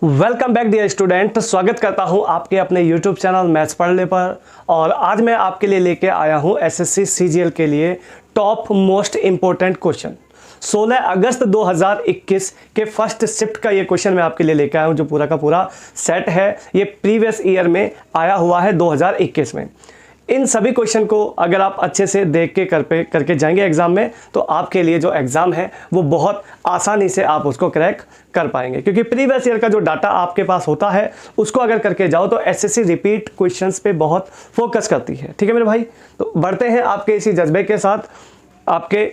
Welcome back dear student. स्वागत करता हूं आपके अपने यूट्यूब चैनल मैथ्स पढ़ ले पर। और आज मैं आपके लिए लेके आया हूं एसएससी सीजीएल के लिए टॉप मोस्ट इम्पोर्टेंट क्वेश्चन 16 अगस्त 2021 के फर्स्ट शिफ्ट का ये क्वेश्चन मैं आपके लिए लेके आया हूं। जो पूरा का पूरा सेट है ये प्रीवियस ईयर में आया हुआ है 2021 में। इन सभी क्वेश्चन को अगर आप अच्छे से देख के करके जाएंगे एग्जाम में तो आपके लिए जो एग्जाम है वो बहुत आसानी से आप उसको क्रैक कर पाएंगे, क्योंकि प्रीवियस ईयर का जो डाटा आपके पास होता है उसको अगर करके जाओ तो एसएससी रिपीट क्वेश्चंस पे बहुत फोकस करती है। ठीक है मेरे भाई, तो बढ़ते हैं आपके इसी जज्बे के साथ आपके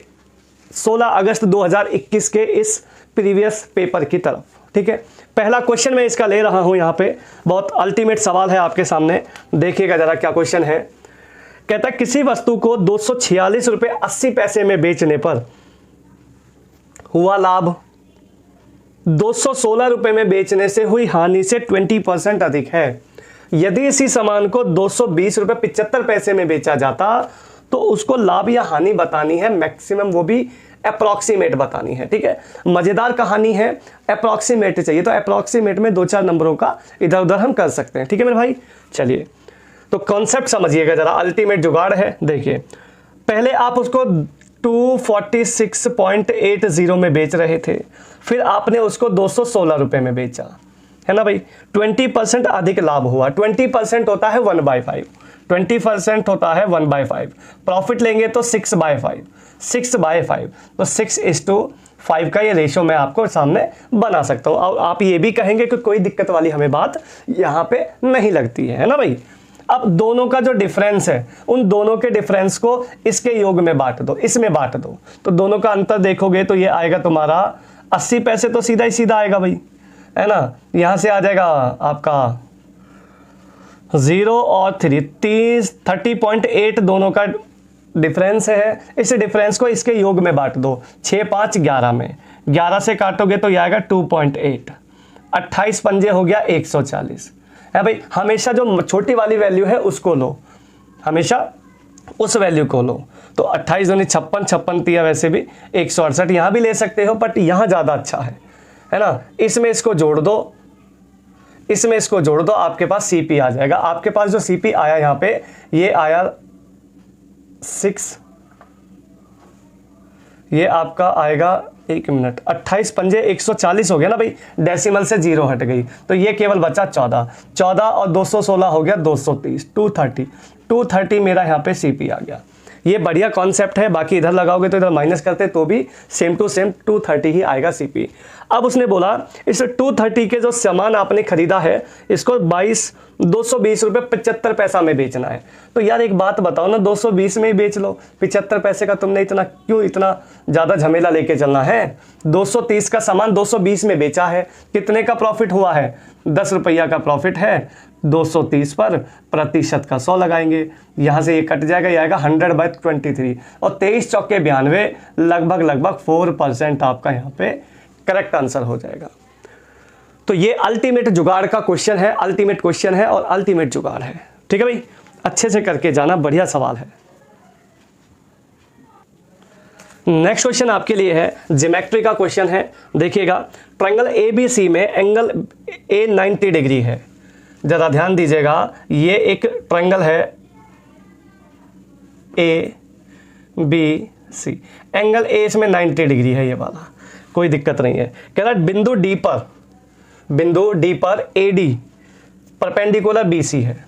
16 अगस्त 2021 के इस प्रीवियस पेपर की तरफ। ठीक है, पहला क्वेश्चन मैं इसका ले रहा हूं यहाँ पे, बहुत अल्टीमेट सवाल है आपके सामने। देखिएगा जरा क्या क्वेश्चन है। कहता है किसी वस्तु को 246 रुपये 80 पैसे में बेचने पर हुआ लाभ 216 रुपये में बेचने से हुई हानि से 20% अधिक है। यदि इसी सामान को 220 रुपये 75 पैसे में बेचा जाता तो उसको लाभ या हानि बतानी है, मैक्सिमम वो भी अप्रॉक्सीमेट बतानी है। ठीक है, मजेदार कहानी है, अप्रॉक्सीमेट चाहिए तो अप्रॉक्सीमेट में 2-4 नंबरों का इधर उधर हम कर सकते हैं। ठीक है मेरे भाई, चलिए तो कॉन्सेप्ट समझिएगा जरा, अल्टीमेट जुगाड़ है। देखिए पहले आप उसको 246.80 में बेच रहे थे, फिर आपने उसको 216 रुपये में बेचा, है ना भाई। 20% अधिक लाभ हुआ। 20% होता है 1/5, 20% होता है 1/5। प्रॉफिट लेंगे तो 6/5, 6/5 तो 6:5 का ये रेशो मैं आपको सामने बना सकता हूँ। और आप ये भी कहेंगे कि कोई दिक्कत वाली हमें बात यहाँ पे नहीं लगती है ना भाई। अब दोनों का जो डिफरेंस है उन दोनों के डिफरेंस को इसके योग में बांट दो, इसमें बांट दो, तो दोनों का अंतर देखोगे तो ये आएगा तुम्हारा 80 पैसे, तो सीधा ही सीधा आएगा भाई, है ना। यहां से आ जाएगा आपका 0 और 30.8 दोनों का डिफरेंस है। इस डिफरेंस को इसके योग में बांट दो, 6 5 11 में, 11 से काटोगे तो ये आएगा 2.8, 28 पंजे हो गया 140 है भाई। हमेशा जो छोटी वाली वैल्यू है उसको लो, हमेशा उस वैल्यू को लो। तो 28 दूनी 56, 56 तिया वैसे भी 168, यहाँ भी ले सकते हो बट यहाँ ज़्यादा अच्छा है ना। इसमें इसको जोड़ दो, इसमें इसको जोड़ दो, आपके पास सीपी आ जाएगा। आपके पास जो सीपी आया यहाँ पे ये आया 6, ये आपका आएगा 1 मिनट 28 पंजे 140 हो गया ना भाई, डेसिमल से 0 हट गई तो ये केवल बचा 14 और 216 हो गया 230, 230 मेरा यहाँ पे सीपी आ गया। ये बढ़िया कॉन्सेप्ट है, बाकी इधर लगाओगे तो इधर माइनस करते तो भी सेम टू सेम 230 ही आएगा सीपी। अब उसने बोला इस 230 के जो सामान आपने खरीदा है इसको 220 रुपये 75 पैसा में बेचना है। तो यार एक बात बताओ ना, 220 में ही बेच लो, 75 पैसे का तुमने इतना ज़्यादा झमेला लेके चलना है। 230 का सामान 220 में बेचा है, कितने का प्रॉफिट हुआ है? 10 रुपया का प्रॉफिट है। 230 पर प्रतिशत का 100 लगाएंगे, यहाँ से ये कट जाएगा, ये आएगा 100/23 और 23 चौके 92, लगभग 4% आपका यहाँ पे करेक्ट आंसर हो जाएगा। तो ये अल्टीमेट जुगाड़ का क्वेश्चन है, अल्टीमेट क्वेश्चन है और अल्टीमेट जुगाड़ है। ठीक है भाई, अच्छे से करके जाना, बढ़िया सवाल है। नेक्स्ट क्वेश्चन आपके लिए है ज्योमेट्री का क्वेश्चन है। देखिएगा ट्रायंगल ABC में एंगल A 90 डिग्री है। जरा ध्यान दीजिएगा, ये एक ट्रायंगल है ABC, एंगल A इसमें 90 डिग्री है, ये वाला कोई दिक्कत नहीं है। कह रहा है बिंदु D पर AD परपेंडिकुलर BC है।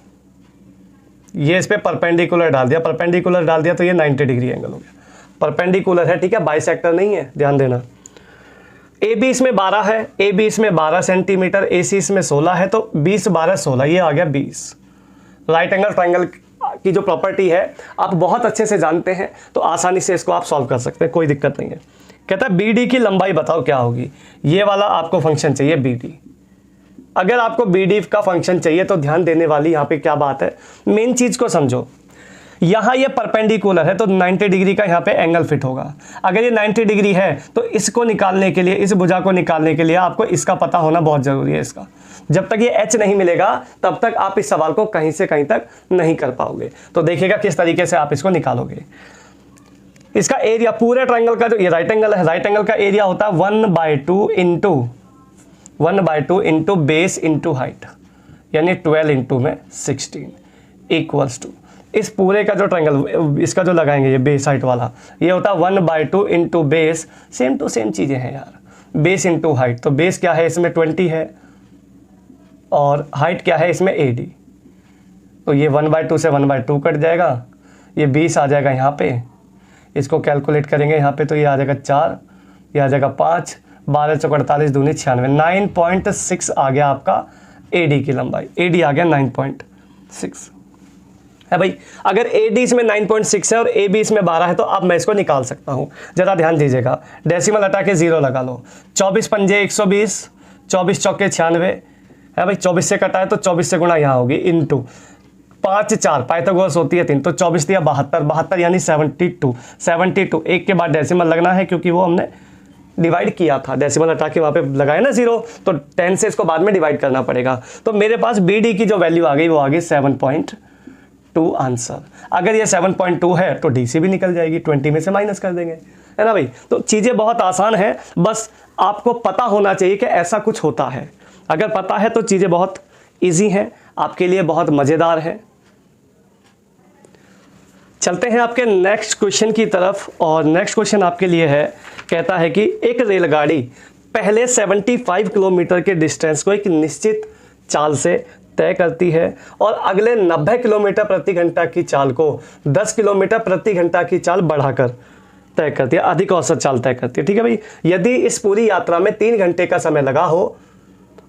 ये इस पे परपेंडिकुलर डाल दिया, परपेंडिकुलर डाल दिया तो ये 90 डिग्री एंगल हो गया। परपेंडिकुलर है, ठीक है, बाइसेक्टर नहीं है, ध्यान देना। AB इसमें 12 है, AB इसमें 12 सेंटीमीटर, AC इसमें 16 है, तो 20 12 16 ये आ गया 20। राइट एंगल ट्रायंगल की जो प्रॉपर्टी है आप बहुत अच्छे से जानते हैं तो आसानी से इसको आप सॉल्व कर सकते हैं, कोई दिक्कत नहीं है। कहता है BD की लंबाई बताओ क्या होगी। ये वाला आपको फंक्शन चाहिए BD। अगर आपको BD का फंक्शन चाहिए तो ध्यान देने वाली यहाँ पे क्या बात है, मेन चीज को समझो। यहाँ ये परपेंडिकुलर है तो 90 डिग्री का यहाँ पे एंगल फिट होगा। अगर ये 90 डिग्री है तो इसको निकालने के लिए, इस भुजा को निकालने के लिए आपको इसका पता होना बहुत जरूरी है। इसका जब तक ये H नहीं मिलेगा तब तक आप इस सवाल को कहीं से कहीं तक नहीं कर पाओगे। तो देखिएगा किस तरीके से आप इसको निकालोगे। इसका एरिया पूरे ट्रायंगल का, जो ये राइट एंगल है, राइट एंगल का एरिया होता है 1/2 into 1/2 into base into height, यानी 12 इंटू में 16 इक्वल्स टू, इस पूरे का जो ट्रायंगल इसका जो लगाएंगे ये बेस हाइट वाला, ये होता है 1/2 into base, same to same चीज़ें हैं यार, बेस इंटू हाइट। तो बेस क्या है इसमें 20 है और हाइट क्या है इसमें 80, तो ये 1/2 से 1/2 कट जाएगा, ये 20 आ जाएगा यहाँ पे, इसको कैलकुलेट करेंगे यहाँ पे तो ये आ जाएगा 4, ये आ जाएगा 5, 12 चौक 48 दूनी 96, 9.6 आ गया आपका AD की लंबाई, AD आ गया 9.6 है भाई। अगर AD इसमें 9.6 है और AB इसमें 12 है तो अब मैं इसको निकाल सकता हूँ, ज़रा ध्यान दीजिएगा, डेसिमल हटा के 0 लगा लो, 24 पंजे 120, 24 चौके 96 है भाई, 24 से कटा है तो 24 से गुणा यहाँ होगी इंटू 5 4 पाइथागोरस होती है 3, तो 24 दिया 72, 72 यानी 72, 72 एक के बाद डेसिमल लगना है क्योंकि वो हमने डिवाइड किया था, डेसिमल हटा के वहाँ पे लगाया ना 0, तो 10 से इसको बाद में डिवाइड करना पड़ेगा। तो मेरे पास BD की जो वैल्यू आ गई वो आ गई 7.2 आंसर। अगर ये 7.2 है तो DC भी निकल जाएगी, 20 में से माइनस कर देंगे, है ना भाई। तो चीज़ें बहुत आसान है, बस आपको पता होना चाहिए कि ऐसा कुछ होता है। अगर पता है तो चीज़ें बहुत ईजी हैं, आपके लिए बहुत मज़ेदार है। चलते हैं आपके नेक्स्ट क्वेश्चन की तरफ, और नेक्स्ट क्वेश्चन आपके लिए है, कहता है कि एक रेलगाड़ी पहले 75 किलोमीटर के डिस्टेंस को एक निश्चित चाल से तय करती है और अगले 90 किलोमीटर प्रति घंटा की चाल को 10 किलोमीटर प्रति घंटा की चाल बढ़ाकर तय करती है, अधिक औसत चाल तय करती है। ठीक है भाई, यदि इस पूरी यात्रा में 3 घंटे का समय लगा हो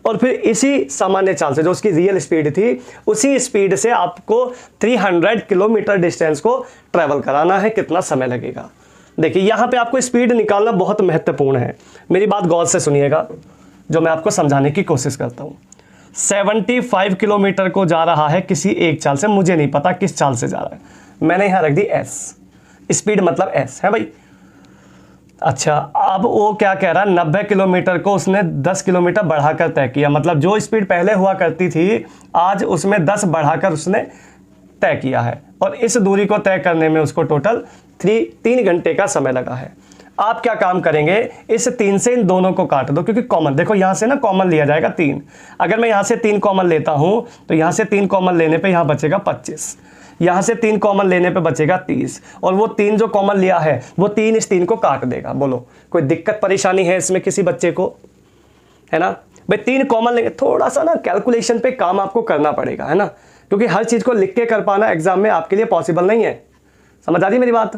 और फिर इसी सामान्य चाल से जो उसकी रियल स्पीड थी, उसी स्पीड से आपको 300 किलोमीटर डिस्टेंस को ट्रैवल कराना है, कितना समय लगेगा। देखिए यहाँ पे आपको स्पीड निकालना बहुत महत्वपूर्ण है, मेरी बात गौर से सुनिएगा जो मैं आपको समझाने की कोशिश करता हूँ। 75 किलोमीटर को जा रहा है किसी एक चाल से, मुझे नहीं पता किस चाल से जा रहा है, मैंने यहाँ रख दी S, स्पीड मतलब S है भाई। अच्छा, अब वो क्या कह रहा है, 90 किलोमीटर को उसने 10 किलोमीटर बढ़ाकर तय किया, मतलब जो स्पीड पहले हुआ करती थी आज उसमें 10 बढ़ाकर उसने तय किया है, और इस दूरी को तय करने में उसको टोटल 3 घंटे का समय लगा है। आप क्या काम करेंगे, इस 3 से इन दोनों को काट दो, क्योंकि कॉमन देखो यहाँ से ना कॉमन लिया जाएगा 3, अगर मैं यहाँ से 3 कॉमन लेता हूँ तो यहाँ से 3 कॉमन लेने पे यहाँ बचेगा 25, यहाँ से 3 कॉमन लेने पे बचेगा 30, और वो 3 जो कॉमन लिया है वो 3 इस 3 को काट देगा। बोलो कोई दिक्कत परेशानी है इसमें किसी बच्चे को, है ना भाई। 3 कॉमन लेंगे, थोड़ा सा ना कैलकुलेशन पे काम आपको करना पड़ेगा, है ना, क्योंकि हर चीज़ को लिख के कर पाना एग्जाम में आपके लिए पॉसिबल नहीं है। समझ आ रही मेरी बात,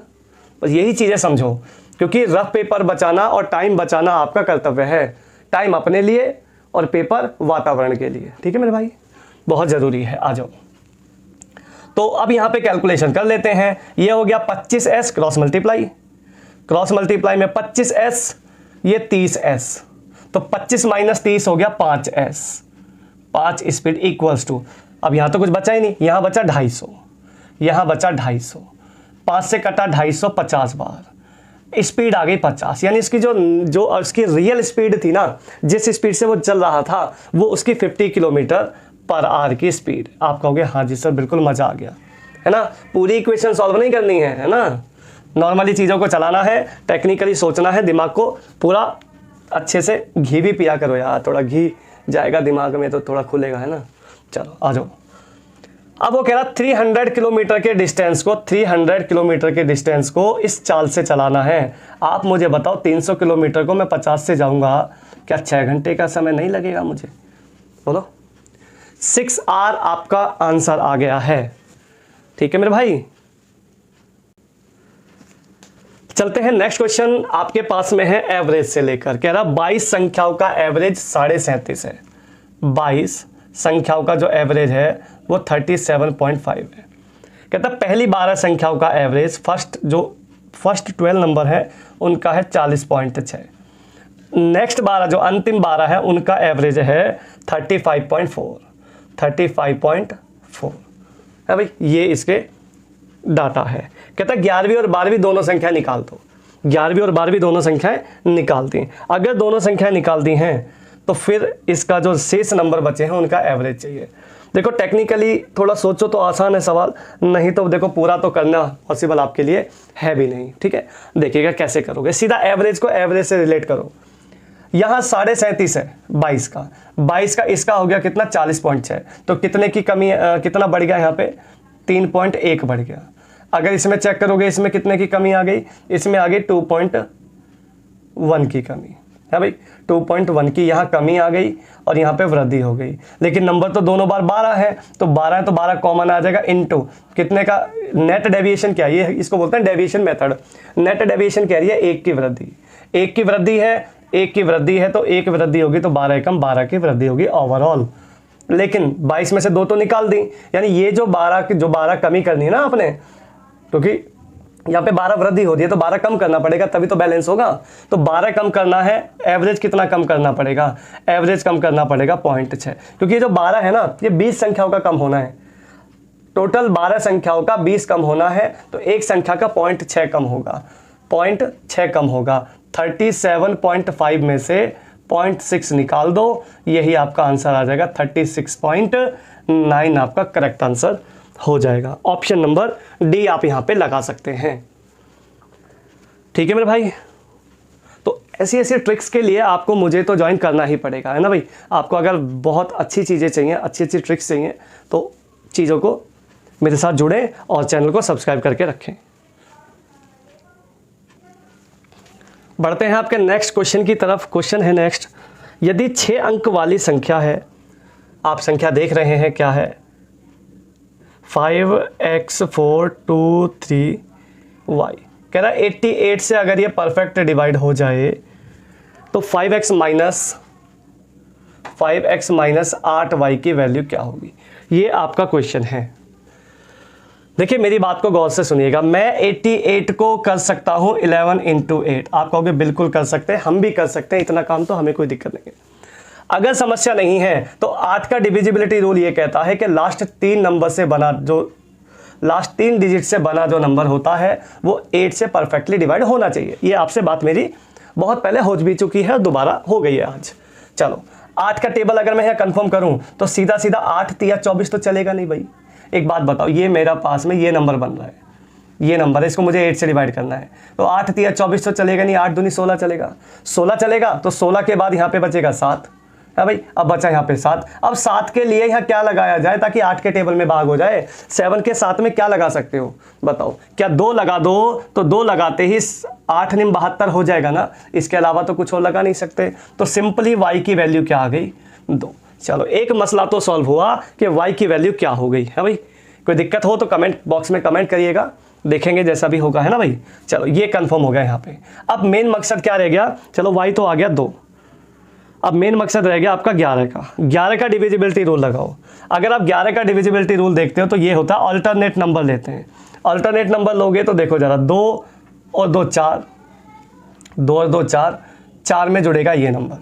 बस यही चीज़ें समझो, क्योंकि रफ पेपर बचाना और टाइम बचाना आपका कर्तव्य है, टाइम अपने लिए और पेपर वातावरण के लिए। ठीक है मेरे भाई, बहुत ज़रूरी है। आ जाओ, तो अब यहाँ पे कैलकुलेशन कर लेते हैं। ये हो गया 25S क्रॉस मल्टीप्लाई में 25S, ये 30S, तो 25 माइनस 30 हो गया 5S, 5 स्पीड इक्वल्स टू, अब यहाँ तो कुछ बचा ही नहीं, यहाँ बचा 250, यहाँ बचा 250, 5 से कटा 250 50 बार, स्पीड आ गई 50, यानी इसकी जो उसकी रियल स्पीड थी ना, जिस स्पीड से वो चल रहा था वो उसकी 50 किलोमीटर पर आवर की स्पीड। आप कहोगे हाँ जी सर बिल्कुल मज़ा आ गया, है ना, पूरी इक्वेशन सॉल्व नहीं करनी है ना, नॉर्मली चीज़ों को चलाना है, टेक्निकली सोचना है, दिमाग को पूरा अच्छे से, घी भी पिया करो यार, थोड़ा घी जाएगा दिमाग में तो थोड़ा खुलेगा, है ना। चलो आ जाओ, अब वो कह रहा 300 किलोमीटर के डिस्टेंस को 300 किलोमीटर के डिस्टेंस को इस चाल से चलाना है। आप मुझे बताओ 300 किलोमीटर को मैं 50 से जाऊंगा, क्या 6 घंटे का समय नहीं लगेगा मुझे? बोलो, 6 आवर आपका आंसर आ गया है। ठीक है मेरे भाई, चलते हैं नेक्स्ट क्वेश्चन। आपके पास में है एवरेज से लेकर, कह रहा 22 संख्याओं का एवरेज 37.5 है। 22 संख्याओं का जो एवरेज है वो 37.5 है। कहता पहली 12 संख्याओं का एवरेज फर्स्ट 12 नंबर है उनका है 40.6। नेक्स्ट 12 जो अंतिम 12 है उनका एवरेज है 35.4 है भाई, ये इसके डाटा है। कहता 11वीं और 12वीं दोनों संख्या निकाल दो। 11वीं और 12वीं दोनों संख्याएं निकाल दी। अगर दोनों संख्याएं निकाल दी हैं तो फिर इसका जो शेष नंबर बचे हैं उनका एवरेज चाहिए। देखो टेक्निकली थोड़ा सोचो तो आसान है सवाल, नहीं तो देखो पूरा तो करना पॉसिबल आपके लिए है भी नहीं। ठीक है, देखिएगा कैसे करोगे। सीधा एवरेज को एवरेज से रिलेट करो। यहाँ 37.5 है 22 का, 22 का इसका हो गया कितना 40.6, तो कितने की कमी, कितना बढ़ गया यहाँ पे 3.1 बढ़ गया। अगर इसमें चेक करोगे इसमें कितने की कमी आ गई, इसमें आ गई 2.1 की कमी है भाई, 2.1 की यहाँ कमी आ गई और यहाँ पे वृद्धि हो गई। लेकिन नंबर तो दोनों बार 12 है, तो 12 है तो 12 कॉमन आ जाएगा इनटू कितने का नेट डेविएशन क्या है, ये इसको बोलते हैं डेविएशन मेथड। नेट डेविएशन कह रही है 1 की वृद्धि, 1 की वृद्धि है, 1 की वृद्धि है तो 1 वृद्धि होगी तो 12 एकम 12 की वृद्धि होगी ओवरऑल। लेकिन 22 में से 2 तो निकाल दी, यानी ये जो 12 कमी करनी है ना आपने, क्योंकि यहाँ पे 12 वृद्धि हो रही है तो 12 कम करना पड़ेगा तभी तो बैलेंस होगा। तो 12 कम करना है, एवरेज कितना कम करना पड़ेगा, एवरेज कम करना पड़ेगा 0.6, क्योंकि ये जो 12 है ना ये 20 संख्याओं का कम होना है, टोटल 12 संख्याओं का 20 कम होना है, तो एक संख्या का 0.6 कम होगा, 0.6 कम होगा। 37.5 में से 0.6 निकाल दो, यही आपका आंसर आ जाएगा, 36.9 आपका करेक्ट आंसर हो जाएगा। ऑप्शन नंबर डी आप यहां पे लगा सकते हैं। ठीक है मेरे भाई, तो ऐसी ऐसी ट्रिक्स के लिए आपको मुझे तो ज्वाइन करना ही पड़ेगा, है ना भाई। आपको अगर बहुत अच्छी चीज़ें चाहिए, अच्छी अच्छी ट्रिक्स चाहिए, तो चीज़ों को मेरे साथ जुड़ें और चैनल को सब्सक्राइब करके रखें। बढ़ते हैं आपके नेक्स्ट क्वेश्चन की तरफ। क्वेश्चन है नेक्स्ट, यदि 6 अंक वाली संख्या है, आप संख्या देख रहे हैं क्या है, 5x423y, कह रहा है 88 से अगर ये परफेक्ट डिवाइड हो जाए तो 5x माइनस 8y की वैल्यू क्या होगी। ये आपका क्वेश्चन है। देखिए मेरी बात को गौर से सुनिएगा, मैं 88 को कर सकता हूं 11 × 8। आप कहोगे बिल्कुल कर सकते हैं, हम भी कर सकते हैं, इतना काम तो हमें कोई दिक्कत नहीं है। अगर समस्या नहीं है तो 8 का डिविजिबिलिटी रूल ये कहता है कि लास्ट 3 नंबर से बना, जो लास्ट 3 डिजिट से बना जो नंबर होता है वो 8 से परफेक्टली डिवाइड होना चाहिए। ये आपसे बात मेरी बहुत पहले हो भी चुकी है, दोबारा हो गई है आज। चलो 8 का टेबल अगर मैं यहाँ कंफर्म करूँ तो सीधा सीधा 8 × 24 तो चलेगा नहीं भाई। एक बात बताओ, ये मेरा पास में ये नंबर बन रहा है, ये नंबर है, इसको मुझे 8 से डिवाइड करना है, तो 8 × 24 तो चलेगा नहीं, 8 दूनी 16 चलेगा, 16 चलेगा तो 16 के बाद यहाँ पे बचेगा 7 है भाई। अब बचा यहाँ पे 7, अब 7 के लिए यहाँ क्या लगाया जाए ताकि 8 के टेबल में भाग हो जाए। 7 के साथ में क्या लगा सकते हो बताओ, क्या 2 लगा दो, तो 2 लगाते ही 8 × 72 हो जाएगा ना, इसके अलावा तो कुछ और लगा नहीं सकते। तो सिंपली y की वैल्यू क्या आ गई 2। चलो एक मसला तो सॉल्व हुआ कि y की वैल्यू क्या हो गई है भाई। कोई दिक्कत हो तो कमेंट बॉक्स में कमेंट करिएगा, देखेंगे जैसा भी होगा, है ना भाई। चलो ये कंफर्म हो गया यहाँ पे। अब मेन मकसद क्या रह गया, चलो y तो आ गया 2, अब मेन मकसद रह गया आपका 11 का। 11 का डिविजिबिलिटी रूल लगाओ। अगर आप 11 का डिविजिबिलिटी रूल देखते हो तो ये होता है अल्टरनेट नंबर लेते हैं। अल्टरनेट नंबर लोगे तो देखो जरा, 2 और 2 4, 2 और 2 4, 4 में जुड़ेगा ये नंबर,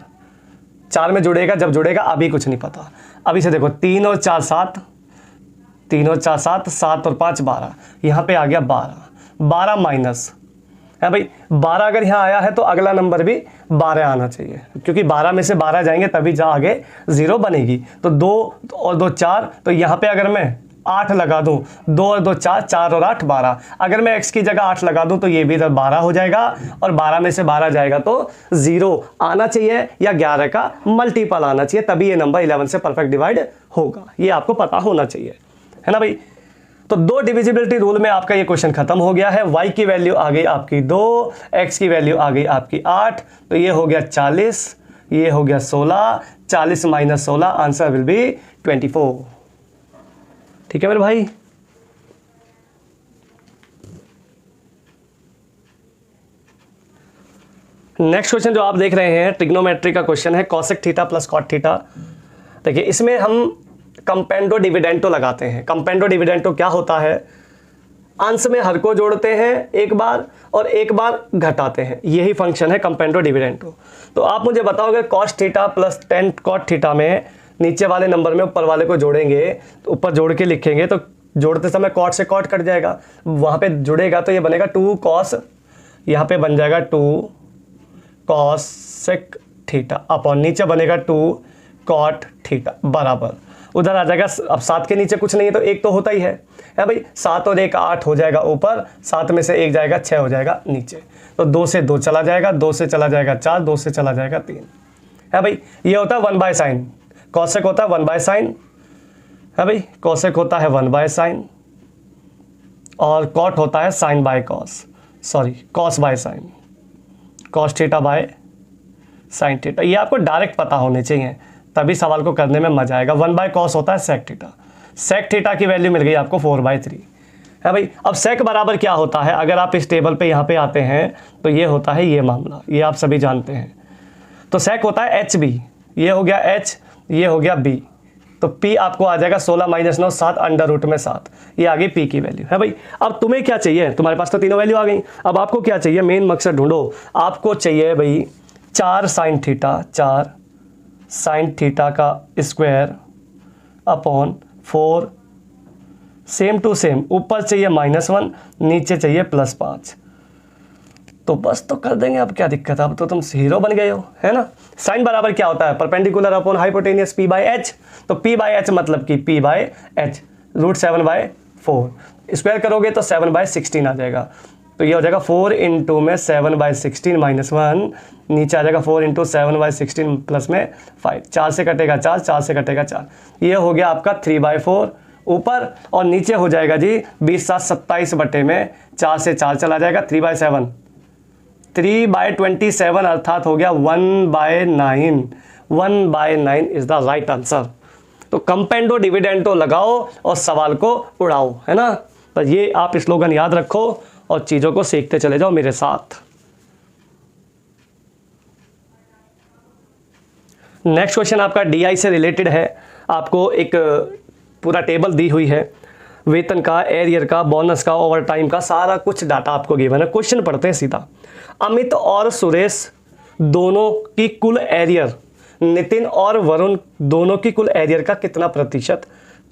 4 में जुड़ेगा, जब जुड़ेगा अभी कुछ नहीं पता। अभी से देखो 3 और 4 7, 3 और 4 7, 7 और 5 12, यहाँ पे आ गया 12, 12 माइनस है भाई। 12 अगर यहाँ आया है तो अगला नंबर भी 12 आना चाहिए, क्योंकि 12 में से 12 जाएंगे तभी जा आगे 0 बनेगी। तो 2 और 2 4, तो यहाँ पे अगर मैं 8 लगा दूँ, 2 और 2 4, 4 और 8 12, अगर मैं x की जगह 8 लगा दूँ तो ये भी इधर 12 हो जाएगा, और 12 में से 12 जाएगा तो 0 आना चाहिए या 11 का मल्टीपल आना चाहिए, तभी ये नंबर 11 से परफेक्ट डिवाइड होगा। ये आपको पता होना चाहिए, है ना भाई। तो 2 डिविजिबिलिटी रूल में आपका ये क्वेश्चन खत्म हो गया है। y की वैल्यू आ गई आपकी 2, x की वैल्यू आ गई आपकी 8, तो ये हो गया 40, ये हो गया 16, 40 माइनस 16, आंसर विल बी 24। ठीक है मेरे भाई। नेक्स्ट क्वेश्चन जो आप देख रहे हैं ट्रिग्नोमेट्री का क्वेश्चन है, cosec theta plus cot theta. देखिए इसमें हम कंपेंडो डिविडेंटो लगाते हैं। कंपेंडो डिविडेंटो क्या होता है, अंश में हर को जोड़ते हैं एक बार और एक बार घटाते हैं, यही फंक्शन है कंपेंडो डिविडेंटो। तो आप मुझे बताओगे cos theta plus tan cot theta में नीचे वाले नंबर में ऊपर वाले को जोड़ेंगे, तो ऊपर जोड़ के लिखेंगे तो जोड़ते समय कॉट से कॉट कट जाएगा, वहाँ पे जुड़ेगा तो ये बनेगा 2 कॉस, यहाँ पे बन जाएगा 2 कॉसेक थीटा अपॉन नीचे बनेगा 2 कॉट थीटा बराबर, उधर आ जाएगा। अब 7 के नीचे कुछ नहीं है तो 1 तो होता ही है भाई। 7 और 1 8 हो जाएगा ऊपर, 7 में से 1 जाएगा 6 हो जाएगा नीचे, तो 2 से 2 चला जाएगा, 2 से चला जाएगा 4, 2 से चला जाएगा 3। है भाई। ये होता है 1/sin, कॉसेक होता है 1/sin, है भाई, कॉसेक होता है 1/sin, और कॉट होता है sin by cos, sorry cos by sine, cos theta by sine theta. ये आपको डायरेक्ट पता होने चाहिए, तभी सवाल को करने में मजा आएगा। 1/cos होता है सेक थीटा, सेक थीटा की वैल्यू मिल गई आपको 4/3, है भाई। अब सेक बराबर क्या होता है, अगर आप इस टेबल पे यहाँ पे आते हैं तो ये होता है ये मामला, ये आप सभी जानते हैं। तो सेक होता है HB, ये हो गया H, ये हो गया B, तो P आपको आ जाएगा 16 - 9 7 अंडर रूट में 7, ये आ गई P की वैल्यू, है भाई। अब तुम्हें क्या चाहिए, तुम्हारे पास तो तीनों वैल्यू आ गई, अब आपको क्या चाहिए, मेन मकसद ढूंढो। आपको चाहिए भाई 4 sin थीटा, 4 sin थीटा का square upon 4, same to same, ऊपर चाहिए -1, नीचे चाहिए +5, तो बस तो कर देंगे। अब क्या दिक्कत है, अब तो तुम हीरो बन गए हो, है ना। साइन बराबर क्या होता है, परपेंडिकुलर अपॉन हाइपोटेनियस P/H, तो P/H मतलब कि P/H √7/4, स्क्वायर करोगे तो 7/16 आ जाएगा, तो ये हो जाएगा 4 इंटू में 7/16 -1, नीचे आ जाएगा 4 इंटू 7/16 प्लस में 5, 4 से कटेगा 4, 4 से कटेगा 4, ये हो गया आपका 3/4 ऊपर, और नीचे हो जाएगा जी 20 7 27 बटे में 4 से 4 चला जाएगा, 3/7, 3/27 अर्थात हो गया 1/9, 1/9 इज द राइट आंसर। तो कंपेंडो डिविडेंडो लगाओ और सवाल को उड़ाओ, है ना। तो ये आप स्लोगन याद रखो और चीजों को सीखते चले जाओ मेरे साथ। नेक्स्ट क्वेश्चन आपका DI से रिलेटेड है। आपको एक पूरा टेबल दी हुई है, वेतन का, एरियर का, बोनस का, ओवर टाइम का, सारा कुछ डाटा आपको गिवन है। क्वेश्चन पढ़ते हैं सीधा। अमित और सुरेश दोनों की कुल एरियर, नितिन और वरुण दोनों की कुल एरियर का कितना प्रतिशत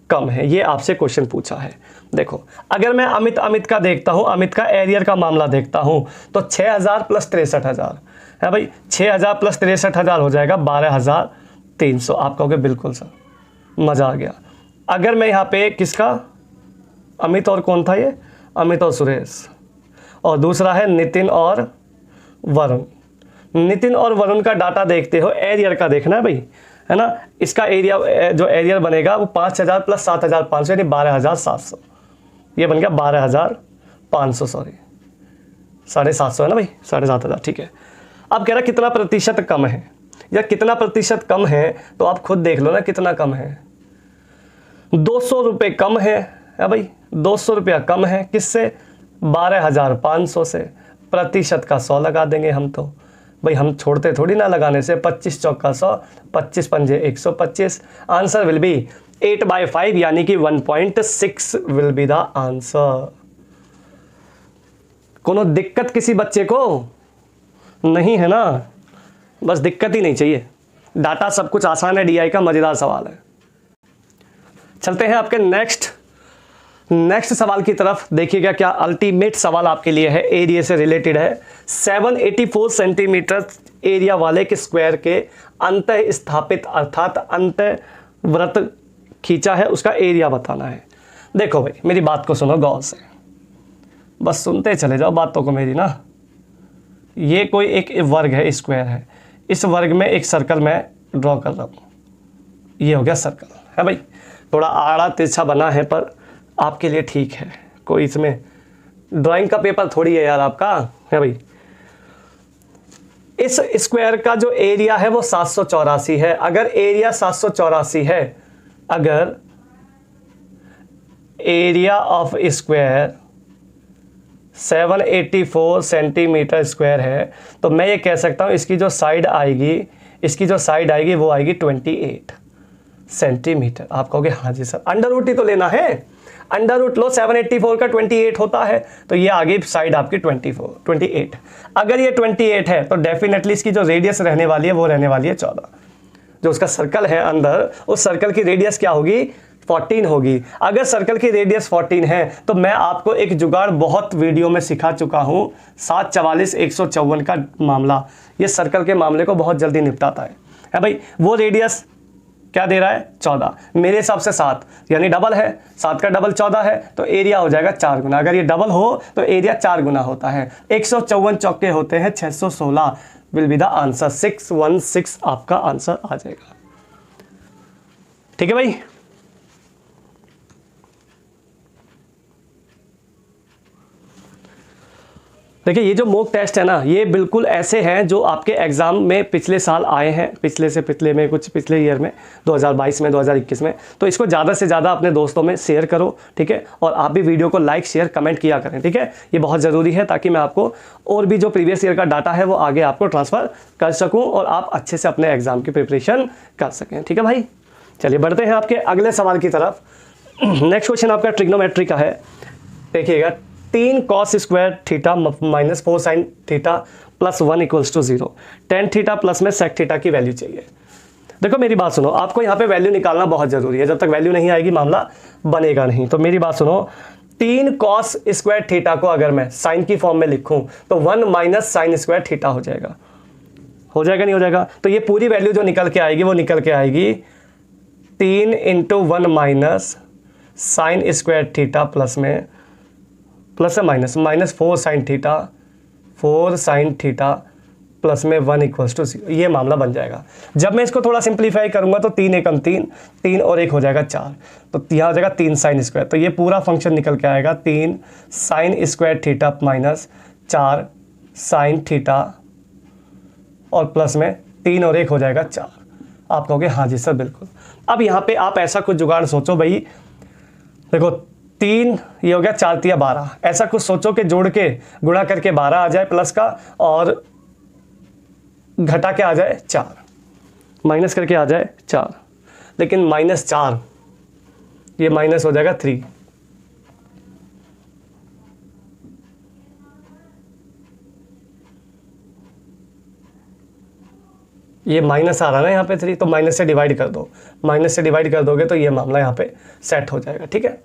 कम है, ये आपसे क्वेश्चन पूछा है। देखो, अगर मैं अमित का देखता हूं, अमित का एरियर का मामला देखता हूं, तो 6000 + 63,000 है भाई, 6000 + 63,000 हो जाएगा 12,300। आप कहोगे बिल्कुल सर, मजा आ गया। अगर मैं यहाँ पे किसका, अमित और कौन था ये, अमित और सुरेश, और दूसरा है नितिन और वरुण। नितिन और वरुण का डाटा देखते हो, एरियर का देखना है भाई, है ना। इसका एरिया जो एरियर बनेगा वो 5000 + 7500 यानी 12700, ये बन गया 12500, सॉरी 750 है ना भाई, 7500, ठीक है। अब कह रहा कितना प्रतिशत कम है, या कितना प्रतिशत कम है, तो आप खुद देख लो ना कितना कम है। 200 रुपये कम है भाई, 200 रुपया कम है किससे, 12,500 से। प्रतिशत का 100 लगा देंगे हम, तो भाई हम छोड़ते थोड़ी ना लगाने से। 25 चौका 100, 25 पंजे 125। आंसर विल बी 8/5 यानी कि 1.6 विल बी द आंसर। कोनो दिक्कत किसी बच्चे को नहीं है ना, बस दिक्कत ही नहीं चाहिए। डाटा सब कुछ आसान है, DI का मजेदार सवाल है। चलते हैं आपके नेक्स्ट सवाल की तरफ। देखिएगा क्या अल्टीमेट सवाल आपके लिए है, एरिया से रिलेटेड है। 784 सेंटीमीटर एरिया वाले के स्क्वायर के अंत स्थापित अर्थात अंत वृत्त खींचा है, उसका एरिया बताना है। देखो भाई मेरी बात को सुनो गौर से, बस सुनते चले जाओ बातों को मेरी ना। ये कोई एक वर्ग है, स्क्वायर है, इस वर्ग में एक सर्कल मैं ड्रॉ कर रहा हूँ, ये हो गया सर्कल, है भाई। थोड़ा आड़ा तिरछा बना है पर आपके लिए ठीक है, कोई इसमें ड्राइंग का पेपर थोड़ी है यार आपका, है भाई। इस स्क्वायर का जो एरिया है वो 784 है। अगर एरिया 784 है, अगर area of square 784 centimetre square है, तो मैं ये कह सकता हूँ इसकी जो साइड आएगी वो आएगी 28 सेंटीमीटर। आप कहोगे हाँ जी सर, अंडर रूट ही तो लेना है, अंडर रूट लो, 784 का 28 होता है, तो ये आगे साइड आपकी 28। अगर ये 28 है तो डेफिनेटली इसकी जो रेडियस रहने वाली है वो रहने वाली है 14। जो उसका सर्कल है अंदर, उस सर्कल की रेडियस क्या होगी, 14 होगी। अगर सर्कल की रेडियस 14 है तो मैं आपको एक जुगाड़ बहुत वीडियो में सिखा चुका हूँ, 744 154 का मामला। ये सर्कल के मामले को बहुत जल्दी निपटाता है भाई। वो रेडियस क्या दे रहा है, 14, मेरे हिसाब से 7 यानी डबल है, 7 का डबल 14 है, तो एरिया हो जाएगा 4 गुना। अगर ये डबल हो तो एरिया 4 गुना होता है। 154 चौके होते हैं 616, विल बी द आंसर। 616 आपका आंसर आ जाएगा। ठीक है भाई। देखिए ये जो मॉक टेस्ट है ना, ये बिल्कुल ऐसे हैं जो आपके एग्जाम में पिछले साल आए हैं, पिछले से पिछले में, कुछ पिछले ईयर में, 2022 में, 2021 में। तो इसको ज़्यादा से ज़्यादा अपने दोस्तों में शेयर करो, ठीक है। और आप भी वीडियो को लाइक शेयर कमेंट किया करें, ठीक है। ये बहुत ज़रूरी है ताकि मैं आपको और भी जो प्रीवियस ईयर का डाटा है वो आगे आपको ट्रांसफ़र कर सकूँ और आप अच्छे से अपने एग्जाम की प्रिपरेशन कर सकें। ठीक है भाई, चलिए बढ़ते हैं आपके अगले सवाल की तरफ। नेक्स्ट क्वेश्चन आपका ट्रिग्नोमेट्री का है। देखिएगा, 3 cos square theta minus 4 sine theta plus 1 equals to 0। Tan theta plus में सेक थीटा की वैल्यू चाहिए। देखो मेरी बात सुनो, आपको यहाँ पे वैल्यू निकालना बहुत ज़रूरी है। जब तक वैल्यू नहीं आएगी मामला बनेगा नहीं। तो मेरी बात सुनो, 3 cos स्क्वायर थीटा को अगर मैं साइन की फॉर्म में लिखूँ तो 1 माइनस साइन स्क्वायर थीटा हो जाएगा। हो जाएगा नहीं हो जाएगा? तो ये पूरी वैल्यू जो निकल के आएगी वो निकल के आएगी 3 into 1 minus sine square theta plus में प्लस है minus 4 sine theta, 4 sine theta plus में 1 इक्वल्स टू 0। ये मामला बन जाएगा। जब मैं इसको थोड़ा सिंप्लीफाई करूंगा तो 3 एकम 3, 3 और 1 हो जाएगा 4। तो यहाँ हो जाएगा 3 साइन स्क्वायर। तो ये पूरा फंक्शन निकल के आएगा 3 sine square theta minus 4 sine theta और प्लस में 3 और 1 हो जाएगा 4। आप कहोगे हाँ जी सर बिल्कुल। अब यहाँ पे आप ऐसा कुछ जुगाड़ सोचो भाई। देखो 3 ये हो गया, 4 तिया 12। ऐसा कुछ सोचो कि जोड़ के गुणा करके 12 आ जाए प्लस का और घटा के आ जाए 4, माइनस करके आ जाए 4। लेकिन -4 ये माइनस हो जाएगा 3। ये माइनस आ रहा है ना यहाँ पे 3, तो माइनस से डिवाइड कर दो। माइनस से डिवाइड कर दोगे तो ये मामला यहाँ पे सेट हो जाएगा। ठीक है।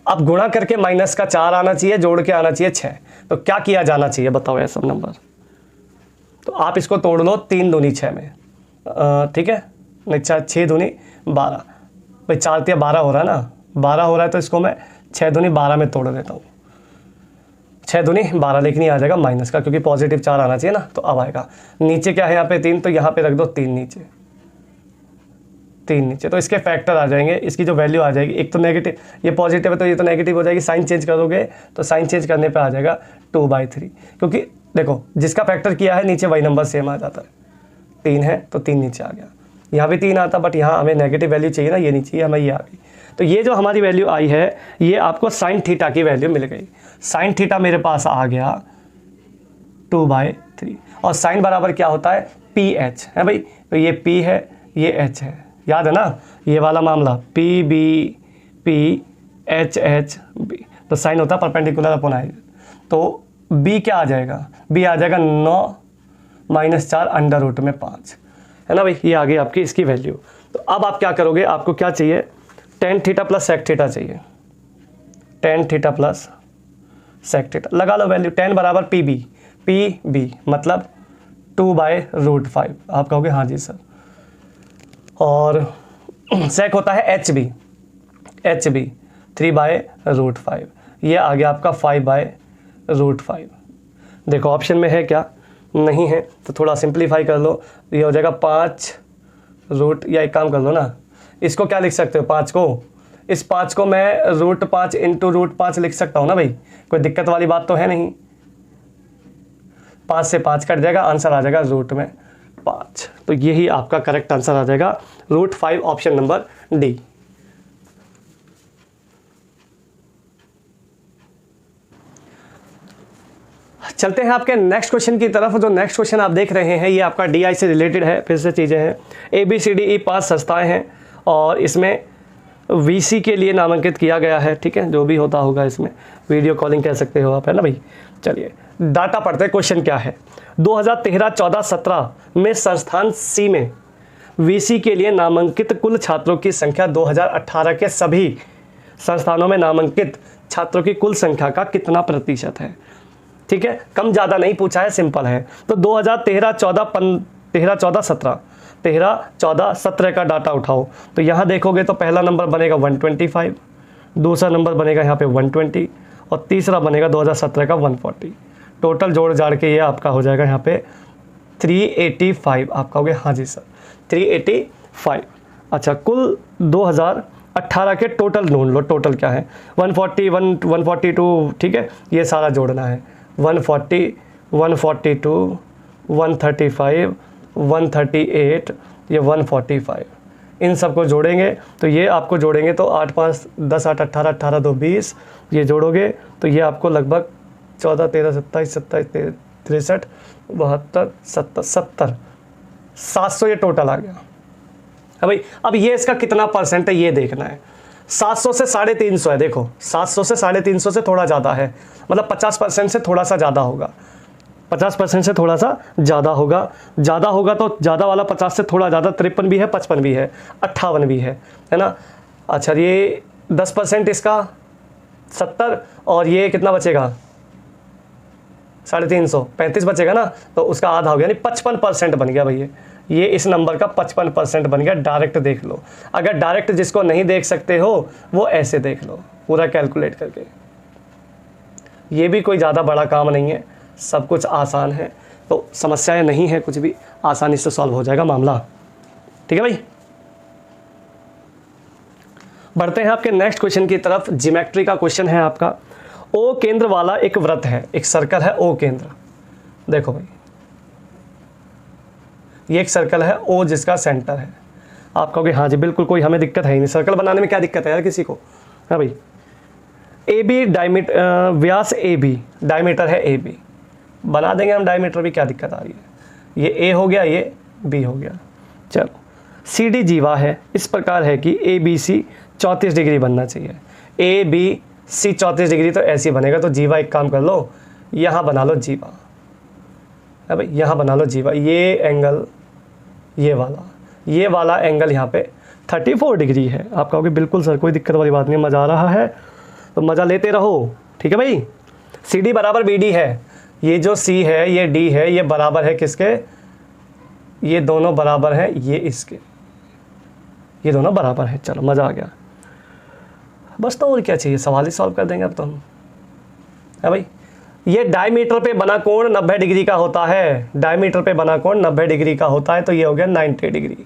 अब गुणा करके माइनस का 4 आना चाहिए, जोड़ के आना चाहिए 6। तो क्या किया जाना चाहिए बताओ ये सब नंबर। तो आप इसको तोड़ लो 3 दूनी 6 में, ठीक है। नहीं 6 दूनी 12, भाई 4 तिया 12 हो रहा है ना, 12 हो रहा है तो इसको मैं 6 दूनी 12 में तोड़ देता हूँ। 6 दूनी 12, लेकिन ये आ जाएगा माइनस का, क्योंकि पॉजिटिव 4 आना चाहिए ना। तो अब आएगा नीचे क्या है यहाँ पे 3, तो यहाँ पे रख दो 3 नीचे, 3 नीचे। तो इसके फैक्टर आ जाएंगे, इसकी जो वैल्यू आ जाएगी, एक तो नेगेटिव, ये पॉजिटिव है तो ये तो नेगेटिव हो जाएगी। साइन चेंज करोगे तो साइन चेंज करने पे आ जाएगा 2/3, क्योंकि देखो जिसका फैक्टर किया है नीचे वही नंबर सेम आ जाता है। 3 है तो 3 नीचे आ गया, यहाँ भी 3 आता, बट यहाँ हमें नेगेटिव वैल्यू चाहिए ना, ये नहीं चाहिए, हमें ये आ गई। तो ये जो हमारी वैल्यू आई है ये आपको साइन थीटा की वैल्यू मिल गई। साइन थीटा मेरे पास आ गया 2/3। और साइन बराबर क्या होता है, PH है भाई। तो ये P है, ये H है, याद है ना ये वाला मामला, PBPHHB। तो साइन होता है परपेंडिकुलर अपॉन हाइट। तो B क्या आ जाएगा, B आ जाएगा 9 - 4 अंडर रूट में 5, है ना भाई। ये आ गई आपकी इसकी वैल्यू। तो अब आप क्या करोगे, आपको क्या चाहिए, tan theta plus sec theta चाहिए। Tan theta plus sec theta लगा लो वैल्यू। 10 बराबर PB मतलब 2/√5। आप कहोगे हाँ जी सर। और सेक होता है HB 3/√5। ये आ गया आपका 5/√5। देखो ऑप्शन में है क्या, नहीं है, तो थोड़ा सिंप्लीफाई कर लो। ये हो जाएगा 5 रूट, या एक काम कर लो ना, इसको क्या लिख सकते हो 5 को, इस 5 को मैं √5 इंटू √5 लिख सकता हूँ ना भाई। कोई दिक्कत वाली बात तो है नहीं। 5 से 5 कट जाएगा, आंसर आ जाएगा रूट में 5। तो यही आपका करेक्ट आंसर आ जाएगा √5, ऑप्शन नंबर डी। चलते हैं आपके नेक्स्ट क्वेश्चन की तरफ। जो नेक्स्ट क्वेश्चन आप देख रहे हैं ये आपका DI से रिलेटेड है। फिर से चीज़ें हैं, ABCDE 5 संस्थाएं हैं और इसमें VC के लिए नामांकित किया गया है। ठीक है, जो भी होता होगा इसमें वीडियो कॉलिंग कह सकते हो आप, है ना भाई। चलिए डाटा पढ़ते हैं, क्वेश्चन क्या है। 2013, 14, 17 में संस्थान C में VC के लिए नामांकित कुल छात्रों की संख्या 2018 के सभी संस्थानों में नामांकित छात्रों की कुल संख्या का कितना प्रतिशत है। ठीक है, कम ज़्यादा नहीं पूछा है, सिंपल है। तो 2013, 14, 17 का डाटा उठाओ। तो यहाँ देखोगे तो पहला नंबर बनेगा 125, दूसरा नंबर बनेगा यहाँ पे 120 और तीसरा बनेगा 2017 का 140। टोटल जोड़ जाड़ के ये आपका हो जाएगा यहाँ पे 385 आप कहोगे हाँ जी सर 385। अच्छा कुल 2018 के टोटल ढूंढ लो, टोटल क्या है 140 142, ठीक है, ये सारा जोड़ना है 140 142 135 138 ये 145, इन सबको जोड़ेंगे तो ये आपको जोड़ेंगे तो 8 5 10 8 18 18 2 20, ये जोड़ोगे तो ये आपको लगभग 14 13 27 27 63 72 70 700 ये टोटल आ गया है भाई। अब ये इसका कितना परसेंट है ये देखना है। 700 से 350 है, देखो 700 से 350 से थोड़ा ज़्यादा है, मतलब 50% से थोड़ा सा ज़्यादा होगा, 50% से थोड़ा सा ज़्यादा होगा, ज़्यादा होगा तो ज़्यादा वाला 50 से थोड़ा ज़्यादा 53 भी है, 55 भी है, 58 भी है ना। अच्छा ये 10% इसका 70 और ये कितना बचेगा 350 35 बचेगा ना, तो उसका आधा हो गया, यानी 55% बन गया भैया। ये इस नंबर का 55% बन गया। डायरेक्ट देख लो, अगर डायरेक्ट जिसको नहीं देख सकते हो वो ऐसे देख लो पूरा कैलकुलेट करके। ये भी कोई ज़्यादा बड़ा काम नहीं है, सब कुछ आसान है, तो समस्याएं नहीं है, कुछ भी आसानी से सॉल्व हो जाएगा मामला। ठीक है भाई, बढ़ते हैं आपके नेक्स्ट क्वेश्चन की तरफ। ज्योमेट्री का क्वेश्चन है आपका। ओ केंद्र वाला एक वृत्त है, एक सर्कल है ओ केंद्र। देखो भाई ये एक सर्कल है ओ जिसका सेंटर है। आप कहोगे हाँ जी बिल्कुल कोई हमें दिक्कत है ही नहीं, सर्कल बनाने में क्या दिक्कत है यार किसी को। हाँ भाई ए बी डायमीटर, व्यास ए बी, डायमीटर है ए बी, बना देंगे हम डायमीटर भी, क्या दिक्कत आ रही है। ये ए हो गया, ये बी हो गया। चलो सी डी जीवा है, इस प्रकार है कि ए बी सी 34 डिग्री बनना चाहिए। ए बी सी 34 डिग्री तो ऐसे ही बनेगा, तो जीवा एक काम कर लो यहाँ बना लो जीवा, है भाई यहाँ बना लो जीवा। ये एंगल ये वाला एंगल यहाँ पे 34 डिग्री है। आप कहोगे बिल्कुल सर कोई दिक्कत वाली बात नहीं, मज़ा आ रहा है तो मज़ा लेते रहो। ठीक है भाई, सी डी बराबर बी डी है, ये जो सी है ये डी है, ये बराबर है किसके, ये दोनों बराबर हैं ये इसके, ये दोनों बराबर हैं। चलो मज़ा आ गया बस, तो और क्या चाहिए, सवाल ही सॉल्व कर देंगे अब तो हम। है भाई ये डायमीटर पे बना कोण 90 डिग्री का होता है, डायमीटर पे बना कोण 90 डिग्री का होता है, तो ये हो गया 90 डिग्री।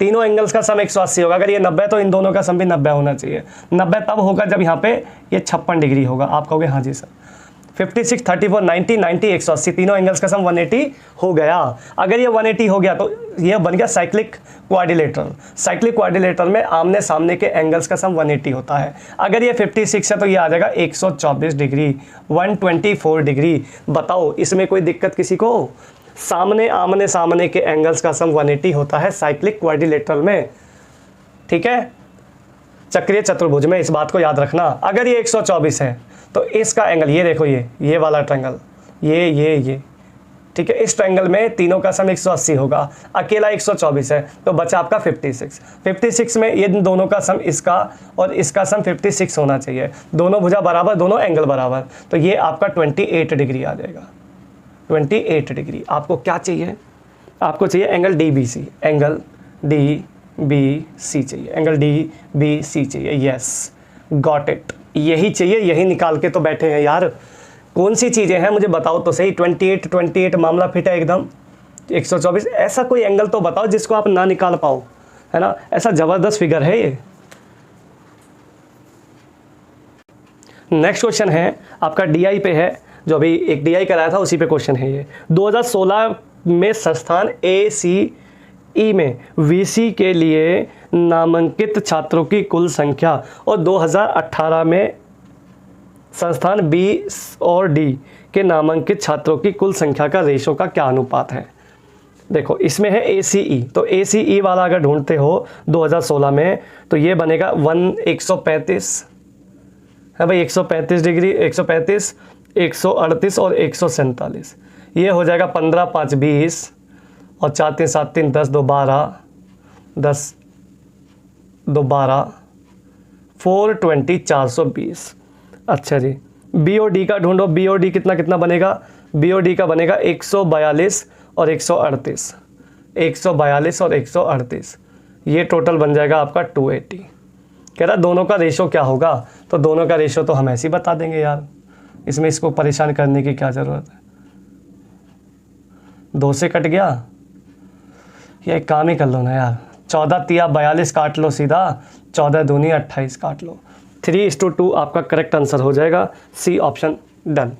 तीनों एंगल्स का सम 180 होगा, अगर ये 90 तो इन दोनों का सम भी 90 होना चाहिए। 90 तब होगा जब यहाँ पे ये 56 डिग्री होगा। आप कहोगे हाँ जी सर। 56 34 90 90 180, तीनों एंगल्स का सम 180 हो गया। अगर ये 180 हो गया तो ये बन गया साइक्लिक क्वाड्रिलेटरल। साइक्लिक क्वाड्रिलेटरल में आमने सामने के एंगल्स का सम 180 होता है। अगर ये 56 है तो ये आ जाएगा 124 डिग्री, 124 डिग्री। बताओ इसमें कोई दिक्कत किसी को। आमने सामने के एंगल्स का सम 180 होता है साइक्लिक क्वाड्रिलेटरल में। ठीक है, चक्रीय चतुर्भुज में इस बात को याद रखना। अगर ये 124 है तो इसका एंगल ये देखो, ये वाला ट्रायंगल, ये ठीक है, इस ट्रायंगल में तीनों का सम 180 होगा, अकेला 124 है तो बचा आपका 56 में ये दोनों का सम इसका और इसका सम 56 होना चाहिए। दोनों भुजा बराबर, दोनों एंगल बराबर, तो ये आपका 28 डिग्री आ जाएगा। 28 डिग्री। आपको क्या चाहिए, आपको चाहिए angle D B C, angle D B C चाहिए, एंगल डी बी सी चाहिए। यस गॉट इट, यही चाहिए, यही निकाल के तो बैठे हैं यार। कौन सी चीज़ें हैं मुझे बताओ तो सही। 28 मामला फिट है एकदम। 124 ऐसा कोई एंगल तो बताओ जिसको आप ना निकाल पाओ, है ना। ऐसा ज़बरदस्त फिगर है ये। नेक्स्ट क्वेश्चन है आपका डीआई पे है, जो अभी एक डीआई कराया था उसी पे क्वेश्चन है ये। 2016 में संस्थान ACE में VC के लिए नामांकित छात्रों की कुल संख्या और 2018 में संस्थान B और D के नामांकित छात्रों की कुल संख्या का रेशो का क्या अनुपात है। देखो इसमें है ACE, तो ACE वाला अगर ढूंढते हो 2016 में तो ये बनेगा 135 है भाई, 135 डिग्री, 135 138 और 147। ये हो जाएगा 15 5 20 और 4 3 7 3 10 2 12 10 2 12 420 420। अच्छा जी, बी और डी का ढूंढो। बी और डी कितना बनेगा, बी और डी का बनेगा 142 और 138, 142 और 138। ये टोटल बन जाएगा आपका 280। कह रहा दोनों का रेशो क्या होगा, तो दोनों का रेशो तो हम ऐसे ही बता देंगे यार, इसमें इसको परेशान करने की क्या ज़रूरत है। 2 से कट गया, ये एक काम ही कर लो ना यार, 14 तिया 42 काट लो सीधा, 14 दूनी 28 काट लो। 3:2 आपका करेक्ट आंसर हो जाएगा, सी ऑप्शन डन।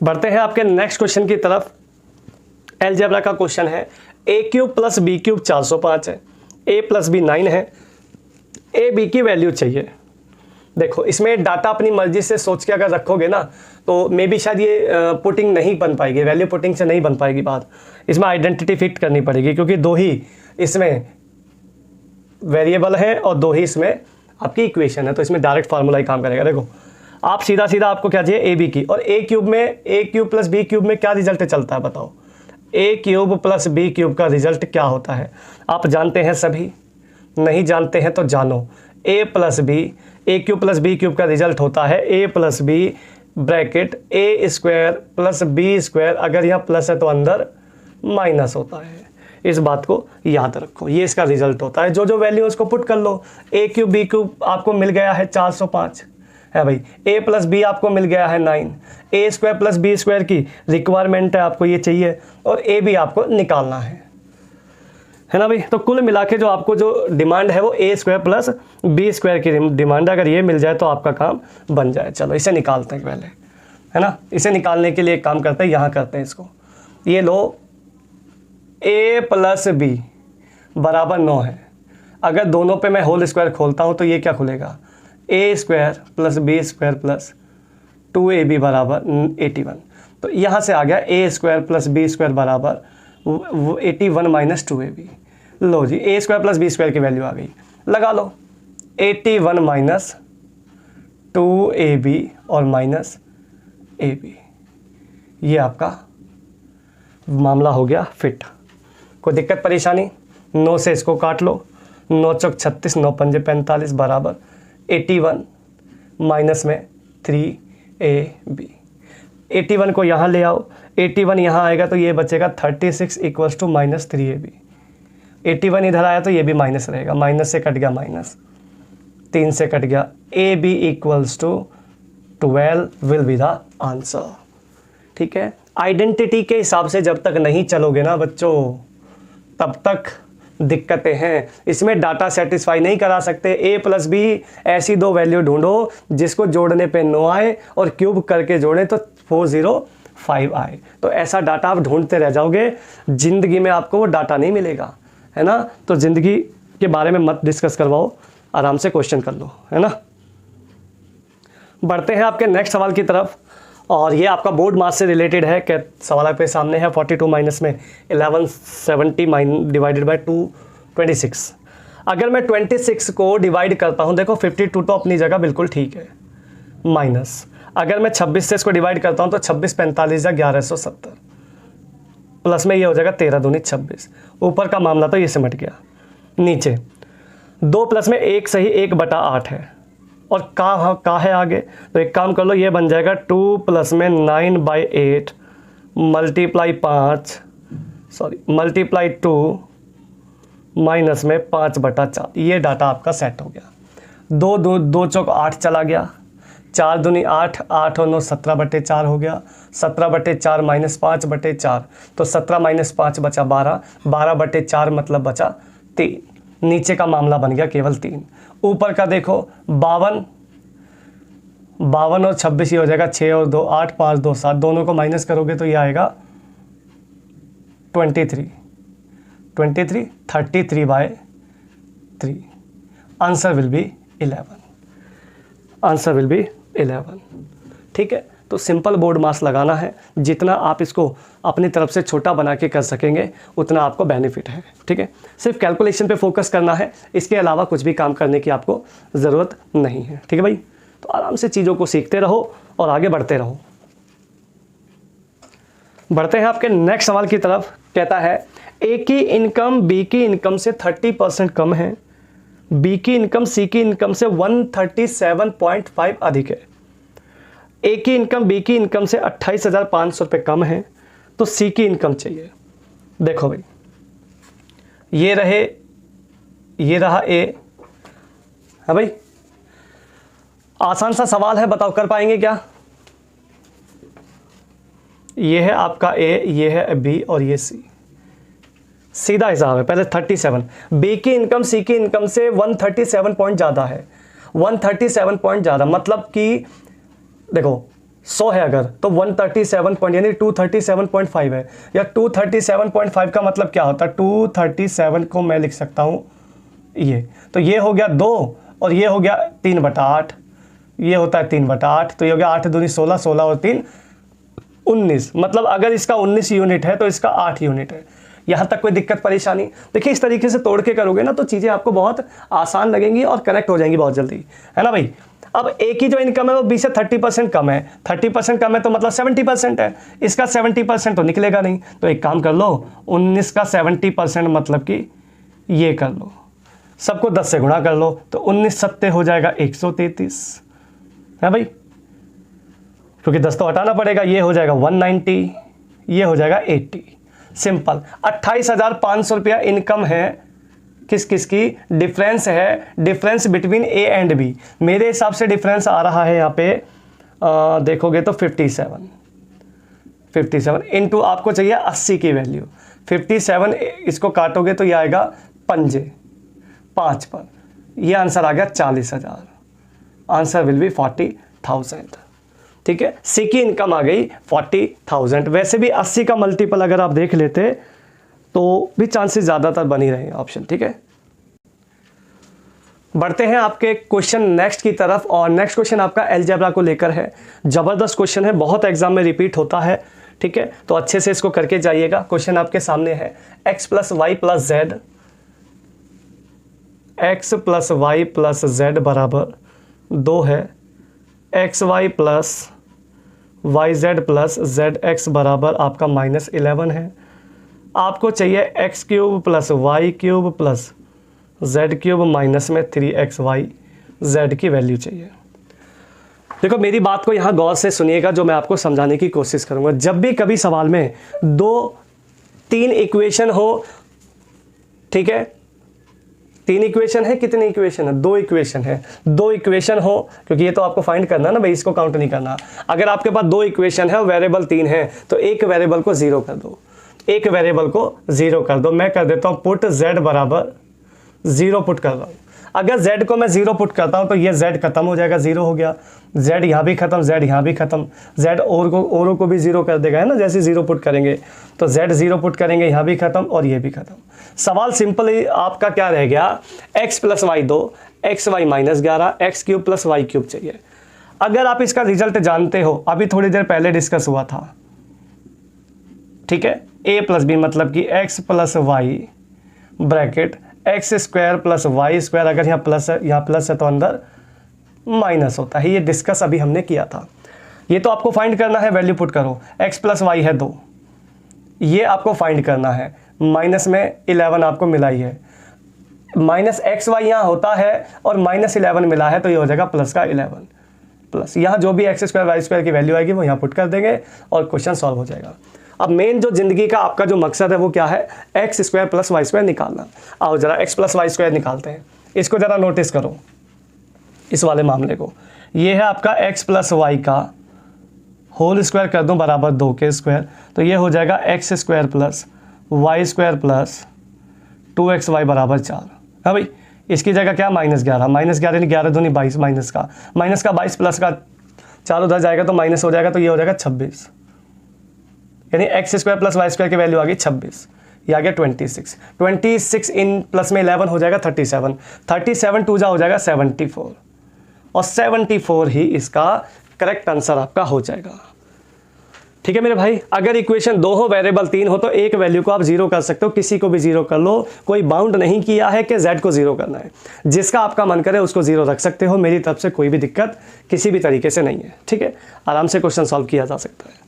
बढ़ते हैं आपके नेक्स्ट क्वेश्चन की तरफ। अलजेब्रा का क्वेश्चन है, ए क्यूब प्लस बी क्यूब 405 है, ए प्लस बी 9 है, ए बी की वैल्यू चाहिए। देखो इसमें डाटा अपनी मर्जी से सोच के अगर रखोगे ना तो मे बी शायद ये पुटिंग नहीं बन पाएगी, वैल्यू पुटिंग से नहीं बन पाएगी बात। इसमें आइडेंटिटी फिक्स करनी पड़ेगी क्योंकि 2 ही इसमें वेरिएबल है और 2 ही इसमें आपकी इक्वेशन है, तो इसमें डायरेक्ट फार्मूला ही काम करेगा। देखो आप सीधा सीधा आपको क्या चाहिए, ए बी की, और ए क्यूब में ए क्यूब प्लस बी क्यूब में क्या रिजल्ट चलता है बताओ, ए क्यूब प्लस बी क्यूब का रिजल्ट क्या होता है आप जानते हैं सभी, नहीं जानते हैं तो जानो। ए प्लस बी, ए क्यूब प्लस बी क्यूब का रिजल्ट होता है ए प्लस बी ब्रैकेट ए स्क्वायर प्लस बी स्क्वायर, अगर यहाँ प्लस है तो अंदर माइनस होता है, इस बात को याद रखो, ये इसका रिजल्ट होता है। जो जो वैल्यू उसको पुट कर लो, ए क्यूब बी क्यूब आपको मिल गया है 405 है भाई, ए प्लस बी आपको मिल गया है 9, ए स्क्वायर प्लस बी स्क्वायर की रिक्वायरमेंट है, आपको ये चाहिए, और ए बी आपको निकालना है ना भाई। तो कुल मिला के जो आपको जो डिमांड है वो ए स्क्वायर प्लस बी स्क्वायर की डिमांड है, अगर ये मिल जाए तो आपका काम बन जाए। चलो इसे निकालते हैं पहले, है ना। इसे निकालने के लिए एक काम करते हैं, यहाँ करते हैं इसको, ये लो ए प्लस बी बराबर 9 है, अगर दोनों पे मैं होल स्क्वायर खोलता हूँ तो ये क्या खुलेगा, A square plus B square plus 2ab बराबर 81। तो यहाँ से आ गया A square plus B square बराबर 81 माइनस 2ab। लो जी A square plus B square की वैल्यू आ गई, लगा लो 81 माइनस 2ab और माइनस ab, ये आपका मामला हो गया फिट। कोई दिक्कत परेशानी, 9 से इसको काट लो, 9 चौक 36, 9 पंजे 45 बराबर 81 माइनस में 3ab। 81 को यहाँ ले आओ, 81 यहाँ आएगा तो ये बचेगा 36 इक्वल्स टू माइनस 3ab। 81 इधर आया तो ये भी माइनस रहेगा, माइनस से कट गया माइनस, 3 से कट गया, ab equals to 12 will be the answer. ठीक है, आइडेंटिटी के हिसाब से जब तक नहीं चलोगे ना बच्चों तब तक दिक्कतें हैं। इसमें डाटा सेटिस्फाई नहीं करा सकते। ए प्लस बी ऐसी 2 वैल्यू ढूंढो जिसको जोड़ने पे 9 आए और क्यूब करके जोड़े तो 405 आए, तो ऐसा डाटा आप ढूंढते रह जाओगे, ज़िंदगी में आपको वो डाटा नहीं मिलेगा, है ना। तो ज़िंदगी के बारे में मत डिस्कस करवाओ, आराम से क्वेश्चन कर लो, है ना। बढ़ते हैं आपके नेक्स्ट सवाल की तरफ, और ये आपका बोर्ड मास से रिलेटेड है। क्या सवाल आपके सामने है, 42 माइनस में 1170 डिवाइडेड बाई 226। अगर मैं 26 को डिवाइड करता हूँ, देखो 52 तो अपनी जगह बिल्कुल ठीक है, माइनस अगर मैं 26 से इसको डिवाइड करता हूँ तो 26 45 या 1170, प्लस में ये हो जाएगा 13 दूनी 26। ऊपर का मामला तो ये सिमट गया, नीचे 2 प्लस में 1 सही 1/8 है, और का है आगे, तो एक काम कर लो, ये बन जाएगा 2 प्लस में 9/8 मल्टीप्लाई 2 माइनस में 5/4। ये डाटा आपका सेट हो गया। 2 चौक 8 चला गया, 4 दूनी 8, 8 और 9 17/4 हो गया, 17/4 माइनस 5/4, तो 17 माइनस 5 बचा 12, 12/4 मतलब बचा 3। नीचे का मामला बन गया केवल 3। ऊपर का देखो 52 और 26 ये हो जाएगा 6 और 2 8, 5 2 7, दोनों को माइनस करोगे तो ये आएगा 33 33/3। Answer will be 11। ठीक है, तो सिंपल बोर्ड मास लगाना है, जितना आप इसको अपनी तरफ से छोटा बना के कर सकेंगे उतना आपको बेनिफिट है। ठीक है, सिर्फ कैलकुलेशन पे फोकस करना है, इसके अलावा कुछ भी काम करने की आपको ज़रूरत नहीं है। ठीक है भाई, तो आराम से चीज़ों को सीखते रहो और आगे बढ़ते रहो। बढ़ते हैं आपके नेक्स्ट सवाल की तरफ। कहता है ए की इनकम बी की इनकम से 30% कम है, बी की इनकम सी की इनकम से 137.5 अधिक है, ए की इनकम बी की इनकम से 28,500 रुपये कम है, तो सी की इनकम चाहिए। देखो भाई, ये रहा ए है भाई, आसान सा सवाल है, बताओ कर पाएंगे क्या? ये है आपका ए, ये है बी और ये सी। सीधा हिसाब है। पहले 37, बी की इनकम सी की इनकम से 137 पॉइंट ज़्यादा है, 137 पॉइंट ज़्यादा, मतलब कि देखो 100 है अगर तो 137 पॉइंट यानी 237.5 है, या 237.5 का मतलब क्या होता है, 237 को मैं लिख सकता हूँ ये, तो ये हो गया 2 और ये हो गया 3/8, ये होता है 3/8, तो ये हो गया 8 दूनी 16, 16 और 3 19, मतलब अगर इसका 19 यूनिट है तो इसका 8 यूनिट है। यहाँ तक कोई दिक्कत परेशानी? देखिए इस तरीके से तोड़ के करोगे ना तो चीज़ें आपको बहुत आसान लगेंगी और कनेक्ट हो जाएंगी बहुत जल्दी, है ना भाई। अब ए की जो इनकम है वो बी से 30% कम है, 30% कम है तो मतलब 70% है, इसका 70% तो निकलेगा नहीं, तो एक काम कर लो 19 का 70% मतलब कि ये कर लो, सबको 10 से गुणा कर लो, तो 19 सत्ते हो जाएगा 133, है भाई, क्योंकि 10 तो हटाना पड़ेगा, ये हो जाएगा 190, ये हो जाएगा 80। सिंपल 28,500 रुपया इनकम है किस किस की, डिफरेंस है, difference between A and B. मेरे हिसाब से डिफरेंस आ रहा है यहाँ पे देखोगे तो 57 इनटू आपको चाहिए 80 की वैल्यू, 57 इसको काटोगे तो ये आएगा पंजे 5 पर, ये आंसर आ गया 40,000, आंसर विल बी 40,000। ठीक है, सी की इनकम आ गई 40,000। वैसे भी 80 का मल्टीपल अगर आप देख लेते तो भी चांसेस ज़्यादातर बनी रहे ऑप्शन। ठीक है, बढ़ते हैं आपके क्वेश्चन नेक्स्ट की तरफ, और नेक्स्ट क्वेश्चन आपका अलजेब्रा को लेकर है। ज़बरदस्त क्वेश्चन है, बहुत एग्जाम में रिपीट होता है। ठीक है, तो अच्छे से इसको करके जाइएगा। क्वेश्चन आपके सामने है, x + y + z, x + y + z बराबर 2 है, xy + yz + zx बराबर आपका -11 है। आपको चाहिए x³ + y³ + z³ माइनस में 3xy z की वैल्यू चाहिए। देखो मेरी बात को यहाँ गौर से सुनिएगा, जो मैं आपको समझाने की कोशिश करूँगा। जब भी कभी सवाल में 2-3 इक्वेशन हो, ठीक है, 3 इक्वेशन है, कितनी इक्वेशन है, 2 इक्वेशन है, 2 इक्वेशन हो, क्योंकि ये तो आपको फाइंड करना है ना भाई, इसको काउंट नहीं करना। अगर आपके पास 2 इक्वेशन है और वेरिएबल 3 है तो एक वेरिएबल को 0 कर दो, एक वेरिएबल को 0 कर दो। मैं कर देता हूँ पुट z बराबर 0 पुट कर रहा हूँ। अगर z को मैं 0 पुट करता हूँ तो ये z खत्म हो जाएगा, 0 हो गया, z यहाँ भी खत्म, z यहाँ भी खत्म, z औरों को भी 0 कर देगा, है ना, जैसे 0 पुट करेंगे तो z 0 पुट करेंगे, यहाँ भी खत्म और ये भी खत्म। सवाल सिंपल ही आपका क्या रह गया, x + y 2, xy -11, x³ + y³ चाहिए। अगर आप इसका रिजल्ट जानते हो, अभी थोड़ी देर पहले डिस्कस हुआ था, ठीक है, a + b मतलब कि x + y bracket x² + y², अगर यहाँ प्लस है, यहाँ प्लस है तो अंदर माइनस होता है। ये डिस्कस अभी हमने किया था। ये तो आपको फाइंड करना है, वैल्यू पुट करो, x + y है 2, ये आपको फाइंड करना है, माइनस में 11 आपको मिला ही है, -xy यहाँ होता है और -11 मिला है तो ये हो जाएगा प्लस का 11, प्लस यहाँ जो भी x² y² की वैल्यू आएगी वो यहाँ पुट कर देंगे और क्वेश्चन सॉल्व हो जाएगा। अब मेन जो जिंदगी का आपका जो मकसद है वो क्या है, x² + y² निकालना। आओ जरा x + y² निकालते हैं। इसको जरा नोटिस करो, इस वाले मामले को। ये है आपका x + y का होल स्क्वायर कर दूं बराबर 2 के स्क्वायर, तो ये हो जाएगा x² + y² + 2xy बराबर 4। हाँ भाई, इसकी जगह क्या, -11, -11 यानी 11 दूनी 22, माइनस का 22 प्लस का 4 उधर जाएगा तो माइनस हो जाएगा, तो ये हो जाएगा 26, यानी x² + y² की वैल्यू आ गई 26, ये आ गया 26 इन प्लस में 11 हो जाएगा 37 2 जा हो जाएगा 74, और 74 ही इसका करेक्ट आंसर आपका हो जाएगा। ठीक है मेरे भाई, अगर इक्वेशन 2 हो, वेरिएबल 3 हो, तो एक वैल्यू को आप 0 कर सकते हो, किसी को भी 0 कर लो, कोई बाउंड नहीं किया है कि z को 0 करना है, जिसका आपका मन करे उसको 0 रख सकते हो। मेरी तरफ से कोई भी दिक्कत किसी भी तरीके से नहीं है। ठीक है, आराम से क्वेश्चन सॉल्व किया जा सकता है।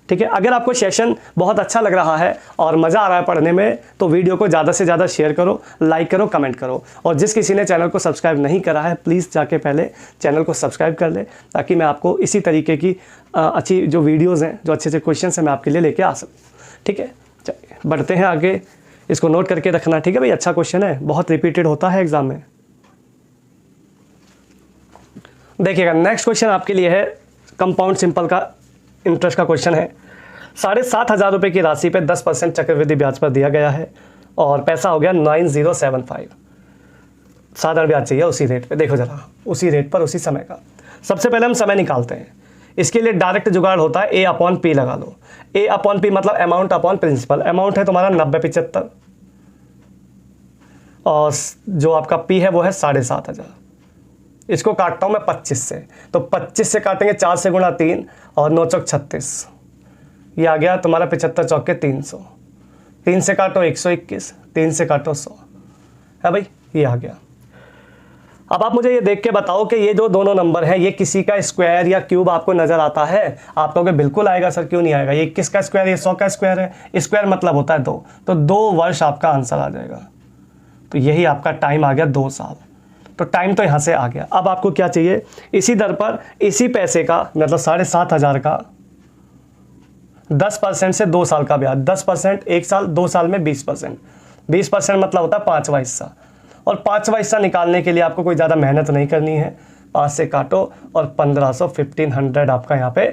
ठीक है, अगर आपको सेशन बहुत अच्छा लग रहा है और मज़ा आ रहा है पढ़ने में, तो वीडियो को ज़्यादा से ज़्यादा शेयर करो, लाइक करो, कमेंट करो, और जिस किसी ने चैनल को सब्सक्राइब नहीं करा है प्लीज़ जाके पहले चैनल को सब्सक्राइब कर ले, ताकि मैं आपको इसी तरीके की अच्छी जो वीडियोज़ हैं, जो अच्छे अच्छे क्वेश्चन हैं, मैं आपके लिए लेके आ सकूँ। ठीक है, चलिए बढ़ते हैं आगे, इसको नोट करके रखना। ठीक है भाई, अच्छा क्वेश्चन है, बहुत रिपीटेड होता है एग्जाम में। देखिएगा नेक्स्ट क्वेश्चन आपके लिए है कंपाउंड सिंपल का इंटरेस्ट का क्वेश्चन है। 7,500 रुपये की राशि पे 10% चक्रवृद्धि ब्याज पर दिया गया है और पैसा हो गया 9075। साधारण ब्याज चाहिए उसी रेट पे, देखो जरा उसी रेट पर उसी समय का। सबसे पहले हम समय निकालते हैं। इसके लिए डायरेक्ट जुगाड़ होता है A/P लगा लो। A/P मतलब अमाउंट अपॉन प्रिंसिपल। अमाउंट है तुम्हारा 9075 और जो आपका P है वो है 7,500। इसको काटता हूँ मैं 25 से, तो 25 से काटेंगे 4 से गुणा 3 और 9 चौक 36, ये आ गया तुम्हारा 75 चौके 300। 3 से काटो 121, 3 से काटो 100 है भाई, ये आ गया। अब आप मुझे ये देख के बताओ कि ये जो दोनों नंबर है ये किसी का स्क्वायर या क्यूब आपको नजर आता है? आप कहोगे बिल्कुल आएगा सर, क्यों नहीं आएगा, ये 21 का स्क्वायर, ये 100 का स्क्वायर है। स्क्वायर मतलब होता है 2, तो 2 वर्ष आपका आंसर आ जाएगा। तो यही आपका टाइम आ गया 2 साल। तो टाइम तो यहाँ से आ गया। अब आपको क्या चाहिए, इसी दर पर इसी पैसे का मतलब 7,500 का 10% से 2 साल का ब्याज, 10% 1 साल, 2 साल में 20%। 20% मतलब होता है 5वां हिस्सा, और 5वां हिस्सा निकालने के लिए आपको कोई ज़्यादा मेहनत नहीं करनी है। 5 से काटो और 1500 1500 आपका यहाँ पे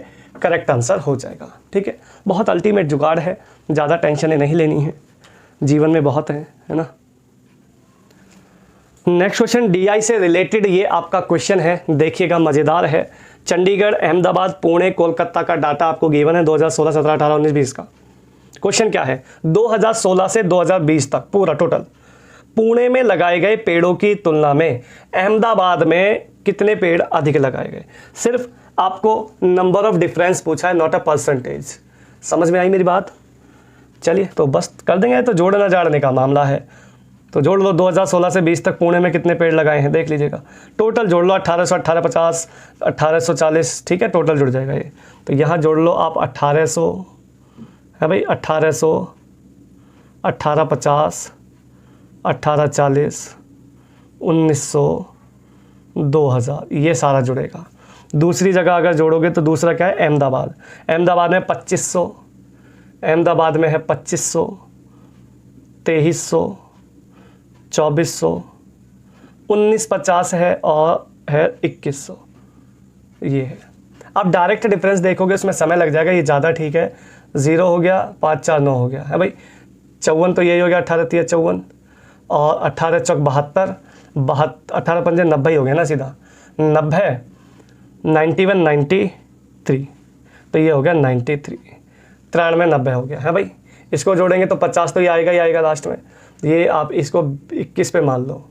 करेक्ट आंसर हो जाएगा। ठीक है, बहुत अल्टीमेट जुगाड़ है, ज़्यादा टेंशनें नहीं लेनी है, जीवन में बहुत है ना। नेक्स्ट क्वेश्चन DI से रिलेटेड ये आपका क्वेश्चन है, देखिएगा मज़ेदार है। चंडीगढ़, अहमदाबाद, पुणे, कोलकाता का डाटा आपको गिवन है 2016, 17, 18, 19, 20 का। क्वेश्चन क्या है, 2016 से 2020 तक पूरा टोटल पुणे में लगाए गए पेड़ों की तुलना में अहमदाबाद में कितने पेड़ अधिक लगाए गए। सिर्फ आपको नंबर ऑफ डिफरेंस पूछा है, नॉट अ परसेंटेज। समझ में आई मेरी बात? चलिए तो बस कर देंगे, तो जोड़ना जाड़ने का मामला है। तो जोड़ लो 2016 से 20 तक पुणे में कितने पेड़ लगाए हैं, देख लीजिएगा। टोटल जोड़ लो 1800, 1850, 1840, ठीक है, टोटल जुड़ जाएगा ये। तो यहाँ जोड़ लो आप 1800 है भाई, 1800, 1850, 1840, 1900, 2000, ये सारा जुड़ेगा। दूसरी जगह अगर जोड़ोगे तो दूसरा क्या है, अहमदाबाद। अहमदाबाद में 2500, अहमदाबाद में है 2500, 2300, 2400, 1950 है और है 2100, ये है। अब डायरेक्ट डिफरेंस देखोगे उसमें समय लग जाएगा, ये ज़्यादा ठीक है। 0 हो गया, 5 4 9 हो गया है भाई। 54 तो यही हो गया, 18 3 54 और 18 चौक 72, 18 पंजे 90 हो गया ना सीधा। 90, 91, 93, तो ये हो गया 93, 93 90 हो गया है भाई। इसको जोड़ेंगे तो 50 तो ये आएगा ही आएगा लास्ट में। ये आप इसको 21 पे मान लो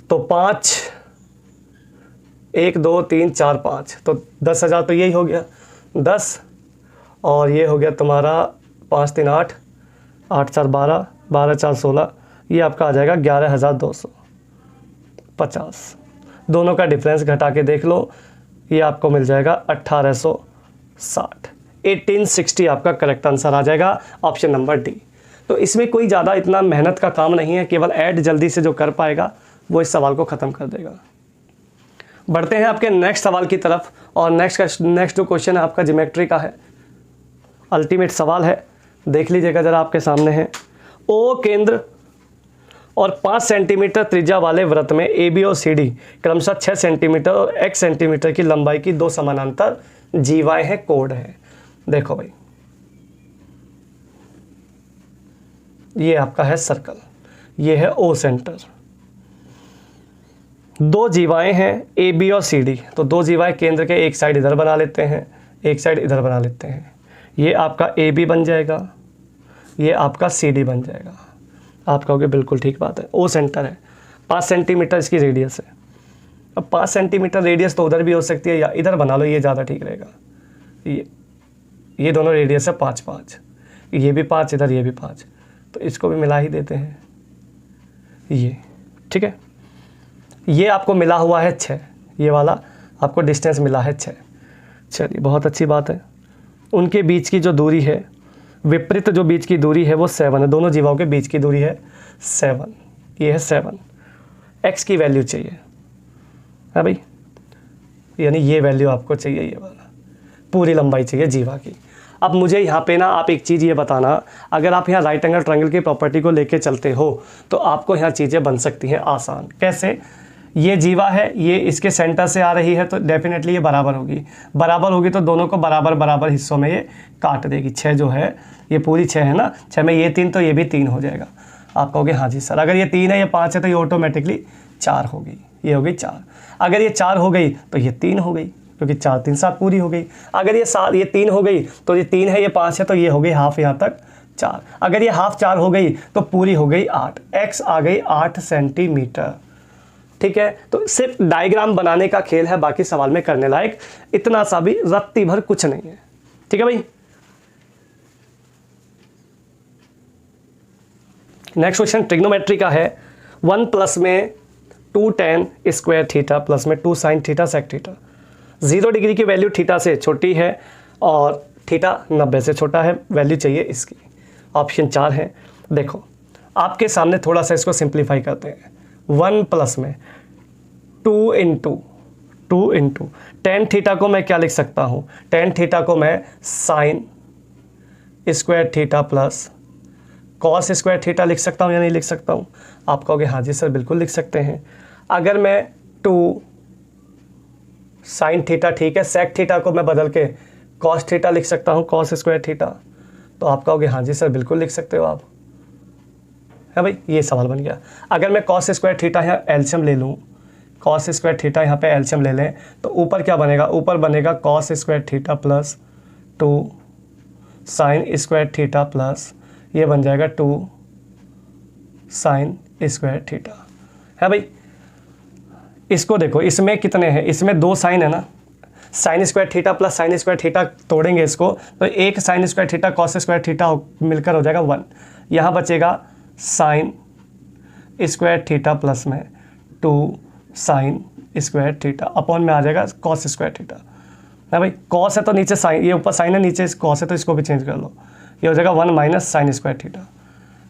तो 5, 1 2 3 4 5, तो 10,000 तो यही हो गया 10, और ये हो गया तुम्हारा 5 3 8, 8 4 12, 12 4 16, ये आपका आ जाएगा 11,250। दोनों का डिफरेंस घटा के देख लो, ये आपको मिल जाएगा 1860। 1860 आपका करेक्ट आंसर आ जाएगा, ऑप्शन नंबर डी। तो इसमें कोई ज़्यादा इतना मेहनत का काम नहीं है, केवल ऐड जल्दी से जो कर पाएगा वो इस सवाल को ख़त्म कर देगा। बढ़ते हैं आपके नेक्स्ट सवाल की तरफ, और नेक्स्ट जो क्वेश्चन है आपका ज्योमेट्री का है, अल्टीमेट सवाल है, देख लीजिएगा ज़रा आपके सामने है। ओ केंद्र और 5 सेंटीमीटर त्रिज्या वाले वृत्त में AB और CD क्रमशः 6 सेंटीमीटर और x सेंटीमीटर की लंबाई की 2 समानांतर जीवाएं हैं, कोड है। देखो भाई, ये आपका है सर्कल, ये है O सेंटर। 2 जीवाएं हैं AB और CD, तो 2 जीवाएं केंद्र के एक साइड इधर बना लेते हैं, एक साइड इधर बना लेते हैं। ये आपका AB बन जाएगा, ये आपका CD बन जाएगा। आप कहोगे बिल्कुल ठीक बात है, O सेंटर है, 5 सेंटीमीटर इसकी रेडियस है। अब 5 सेंटीमीटर रेडियस तो उधर भी हो सकती है या इधर बना लो, ये ज़्यादा ठीक रहेगा। ये दोनों रेडियस है 5 5, ये भी 5 इधर, ये भी 5, तो इसको भी मिला ही देते हैं, ये ठीक है। ये आपको मिला हुआ है 6, ये वाला आपको डिस्टेंस मिला है 6। चलिए बहुत अच्छी बात है। उनके बीच की जो दूरी है, विपरीत जो बीच की दूरी है वो 7 है। दोनों जीवाओं के बीच की दूरी है 7, ये है 7। x की वैल्यू चाहिए है भाई, यानी ये वैल्यू आपको चाहिए, ये वाला पूरी लंबाई चाहिए जीवा की। अब मुझे यहाँ पे ना आप एक चीज़ ये बताना, अगर आप यहाँ राइट एंगल ट्रायंगल की प्रॉपर्टी को लेके चलते हो तो आपको यहाँ चीज़ें बन सकती हैं आसान। कैसे? ये जीवा है, ये इसके सेंटर से आ रही है, तो डेफिनेटली ये बराबर होगी तो दोनों को बराबर बराबर हिस्सों में ये काट देगी। 6 जो है ये पूरी 6 है ना, 6 में ये 3 तो ये भी 3 हो जाएगा। आप कहोगे हाँ जी सर, अगर ये 3 है ये 5 है तो ये ऑटोमेटिकली 4 होगी, ये हो गई 4। अगर ये 4 हो गई तो ये 3 हो गई, क्योंकि 4 3 7 पूरी हो गई। अगर ये 3 हो गई तो ये 3 है, ये 5 है, तो ये हो गई हाफ यहाँ तक 4। अगर ये हाफ 4 हो गई तो पूरी हो गई 8, x आ गई 8 सेंटीमीटर। ठीक है, तो सिर्फ डायग्राम बनाने का खेल है, बाकी सवाल में करने लायक इतना सा भी रत्ती भर कुछ नहीं है। ठीक है भाई, नेक्स्ट क्वेश्चन ट्रिग्नोमेट्री का है। 1 प्लस में 2 tan स्क्वायर थीटा प्लस में 2 sin theta sec theta. 0 degree की वैल्यू थीटा से छोटी है और थीटा 90 से छोटा है, वैल्यू चाहिए इसकी। ऑप्शन 4 है। देखो आपके सामने थोड़ा सा इसको सिंप्लीफाई करते हैं। 1 प्लस में 2 इंटू टेन थीटा को मैं क्या लिख सकता हूँ, टेन थीटा को मैं sine square theta plus cos square theta लिख सकता हूँ या नहीं लिख सकता हूँ? आप कहोगे हाँ जी सर बिल्कुल लिख सकते हैं। अगर मैं 2 साइन थीटा, ठीक है, सेक थीटा को मैं बदल के कॉस थीटा लिख सकता हूँ, कॉस स्क्वायर थीटा, तो आप कहोगे हाँ जी सर बिल्कुल लिख सकते हो आप, है भाई, ये सवाल बन गया। अगर मैं कॉस स्क्वायर थीटा यहाँ एल्शियम ले लूँ, कॉस स्क्वायर थीटा यहाँ पे एल्शियम ले लें, तो ऊपर क्या बनेगा, ऊपर बनेगा cos square theta plus 2 sine square theta plus ये बन जाएगा 2 साइन स्क्वायर थीटा, है भाई। इसको देखो, इसमें कितने हैं, इसमें 2 साइन है ना, sine square theta plus sine square theta तोड़ेंगे इसको तो एक sine square theta cos square theta मिलकर हो जाएगा 1। यहाँ बचेगा साइन स्क्वायर थीटा प्लस में 2 साइन स्क्वायर थीटा अपॉन में आ जाएगा कॉस स्क्वायर थीटा, है भाई। कॉस है तो नीचे साइन, ये ऊपर साइन है नीचे कॉस है, तो इसको भी चेंज कर लो, ये हो जाएगा 1 minus sine square theta.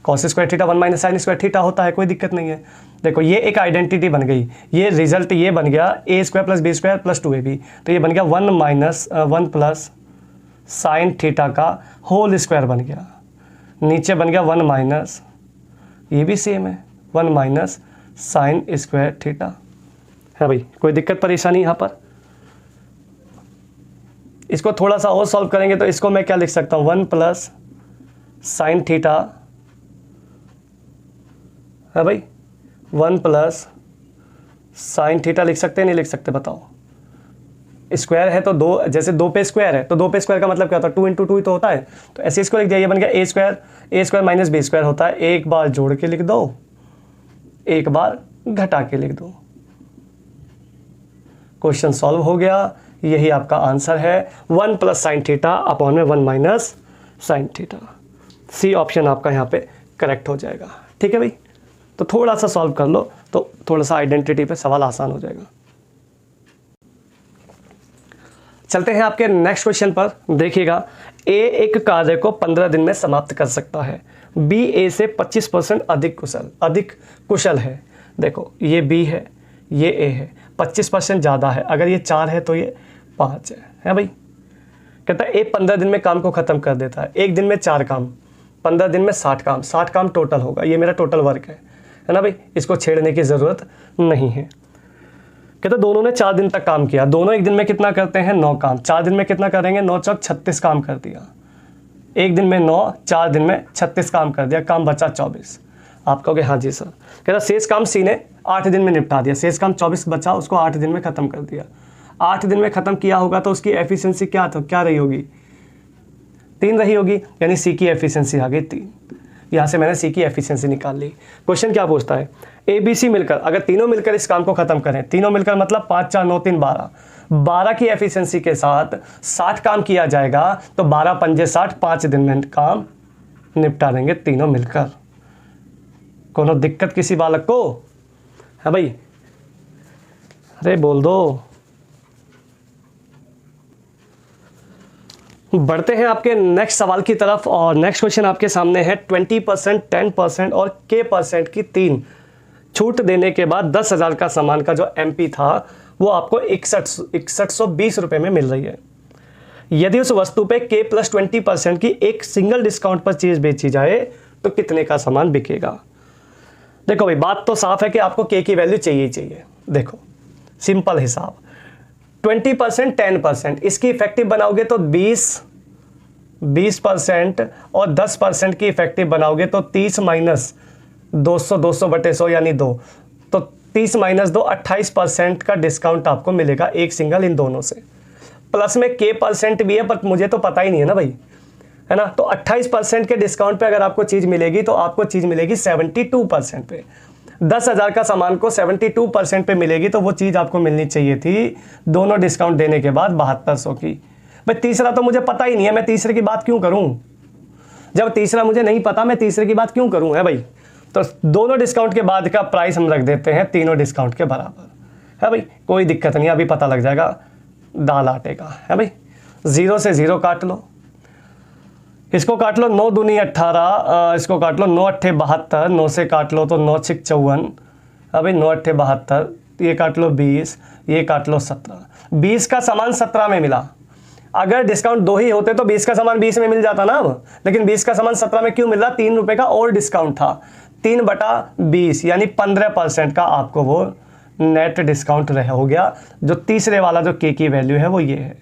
Cos square theta 1 minus sine square theta होता है, कोई दिक्कत नहीं है। देखो ये एक आइडेंटिटी बन गई, ये रिजल्ट ये बन गया a square plus B square plus 2ab, तो ये बन गया 1 प्लस साइन थीटा का होल स्क्वायर बन गया। नीचे बन गया 1 माइनस, ये भी सेम है, 1 माइनस साइन स्क्वायर थीटा, है भाई। कोई दिक्कत परेशानी यहाँ पर? इसको थोड़ा सा और सॉल्व करेंगे तो इसको मैं क्या लिख सकता हूँ, 1 प्लस साइन थीटा, है भाई, 1 प्लस साइन थीटा लिख सकते हैं नहीं लिख सकते बताओ? स्क्वायर है तो 2, जैसे 2 पे स्क्वायर है तो 2 पे स्क्वायर का मतलब क्या होता है, 2 इंटू 2 ही तो होता है, तो ऐसे इसको लिख दिया, ये बन गया A square minus B square होता है, एक बार जोड़ के लिख दो, एक बार घटा के लिख दो, क्वेश्चन सॉल्व हो गया। यही आपका आंसर है, 1 प्लस साइन थीटा अपॉन में 1 minus sine theta. C option आपका यहाँ पे करेक्ट हो जाएगा। ठीक है भाई, तो थोड़ा सा सॉल्व कर लो तो थोड़ा सा आइडेंटिटी पे सवाल आसान हो जाएगा। चलते हैं आपके नेक्स्ट क्वेश्चन पर। देखिएगा, ए एक कार्य को 15 दिन में समाप्त कर सकता है, बी ए से 25% अधिक कुशल है। देखो ये बी है, ये ए है, 25% ज़्यादा है, अगर ये 4 है तो ये 5 है भाई। कहता है ए 15 दिन में काम को ख़त्म कर देता है, एक दिन में 4 काम, 15 दिन में 60 काम टोटल होगा, ये मेरा टोटल वर्क है ना भाई, इसको छेड़ने की ज़रूरत नहीं है। कहते दोनों ने 4 दिन तक काम किया, दोनों एक दिन में कितना करते हैं, 9 काम, 4 दिन में कितना करेंगे, 9 चौक 36 काम कर दिया, एक दिन में 9, 4 दिन में 36 काम कर दिया, काम बचा 24। आप कहोगे हाँ जी सर। कहता शेष काम सी ने 8 दिन में निपटा दिया, शेष काम 24 बचा, उसको 8 दिन में ख़त्म कर दिया। 8 दिन में ख़त्म किया होगा तो उसकी एफिशिएंसी क्या रही होगी, 3 रही होगी, यानी सी की एफिशिएंसी आ गई 3। यहाँ से मैंने सी की एफिशिएंसी निकाल ली। क्वेश्चन क्या पूछता है, ए बी सी मिलकर, अगर तीनों मिलकर इस काम को ख़त्म करें, तीनों मिलकर मतलब 5 4 9 3 12 की एफिशिएंसी के साथ 60 काम किया जाएगा, तो 12 पंजे 60, 5 दिन में काम निपटा देंगे तीनों मिलकर। कोनो दिक्कत किसी बालक को है भाई? अरे बोल दो। बढ़ते हैं आपके नेक्स्ट सवाल की तरफ, और नेक्स्ट क्वेश्चन आपके सामने है। 20%, 10% और K% की 3 छूट देने के बाद 10,000 का सामान का जो MP था वो आपको 6120 रुपये में मिल रही है। यदि उस वस्तु पे K+20% की एक सिंगल डिस्काउंट पर चीज़ बेची जाए तो कितने का सामान बिकेगा? देखो भाई, बात तो साफ है कि आपको K की वैल्यू चाहिए ही चाहिए, देखो सिंपल हिसाब, 20% 10%, इसकी इफेक्टिव बनाओगे तो 20% और 10% की इफेक्टिव बनाओगे तो 30 माइनस 200, 200/100 यानी 2, तो 30 माइनस 2 28% का डिस्काउंट आपको मिलेगा एक सिंगल इन दोनों से। प्लस में K% भी है, पर मुझे तो पता ही नहीं है ना भाई, है ना। तो 28% के डिस्काउंट पे अगर आपको चीज़ मिलेगी तो आपको चीज़ मिलेगी 72% पे। 10,000 का सामान को 72% पे मिलेगी तो वो चीज़ आपको मिलनी चाहिए थी दोनों डिस्काउंट देने के बाद 7200 की। भाई तीसरा तो मुझे पता ही नहीं है, मैं तीसरे की बात क्यों करूं? जब तीसरा मुझे नहीं पता मैं तीसरे की बात क्यों करूं, है भाई। तो दोनों डिस्काउंट के बाद का प्राइस हम रख देते हैं तीनों डिस्काउंट के बराबर, है भाई, कोई दिक्कत नहीं, अभी पता लग जाएगा दाल आटे का, है भाई। 0 से 0 काट लो, इसको काट लो 9 दूनी 18, इसको काट लो 9 अट्ठे 72, 9 से काट लो तो 9 6 54, अभी 9 अट्ठे 72, ये काट लो 20, ये काट लो 17, 20 का सामान 17 में मिला। अगर डिस्काउंट 2 ही होते तो 20 का सामान 20 में मिल जाता ना अब, लेकिन 20 का सामान 17 में क्यों मिल रहा? 3 रुपये का और डिस्काउंट था, 3/20 यानी 15% का आपको वो नेट डिस्काउंट हो गया। जो तीसरे वाला जो के की वैल्यू है वो ये है।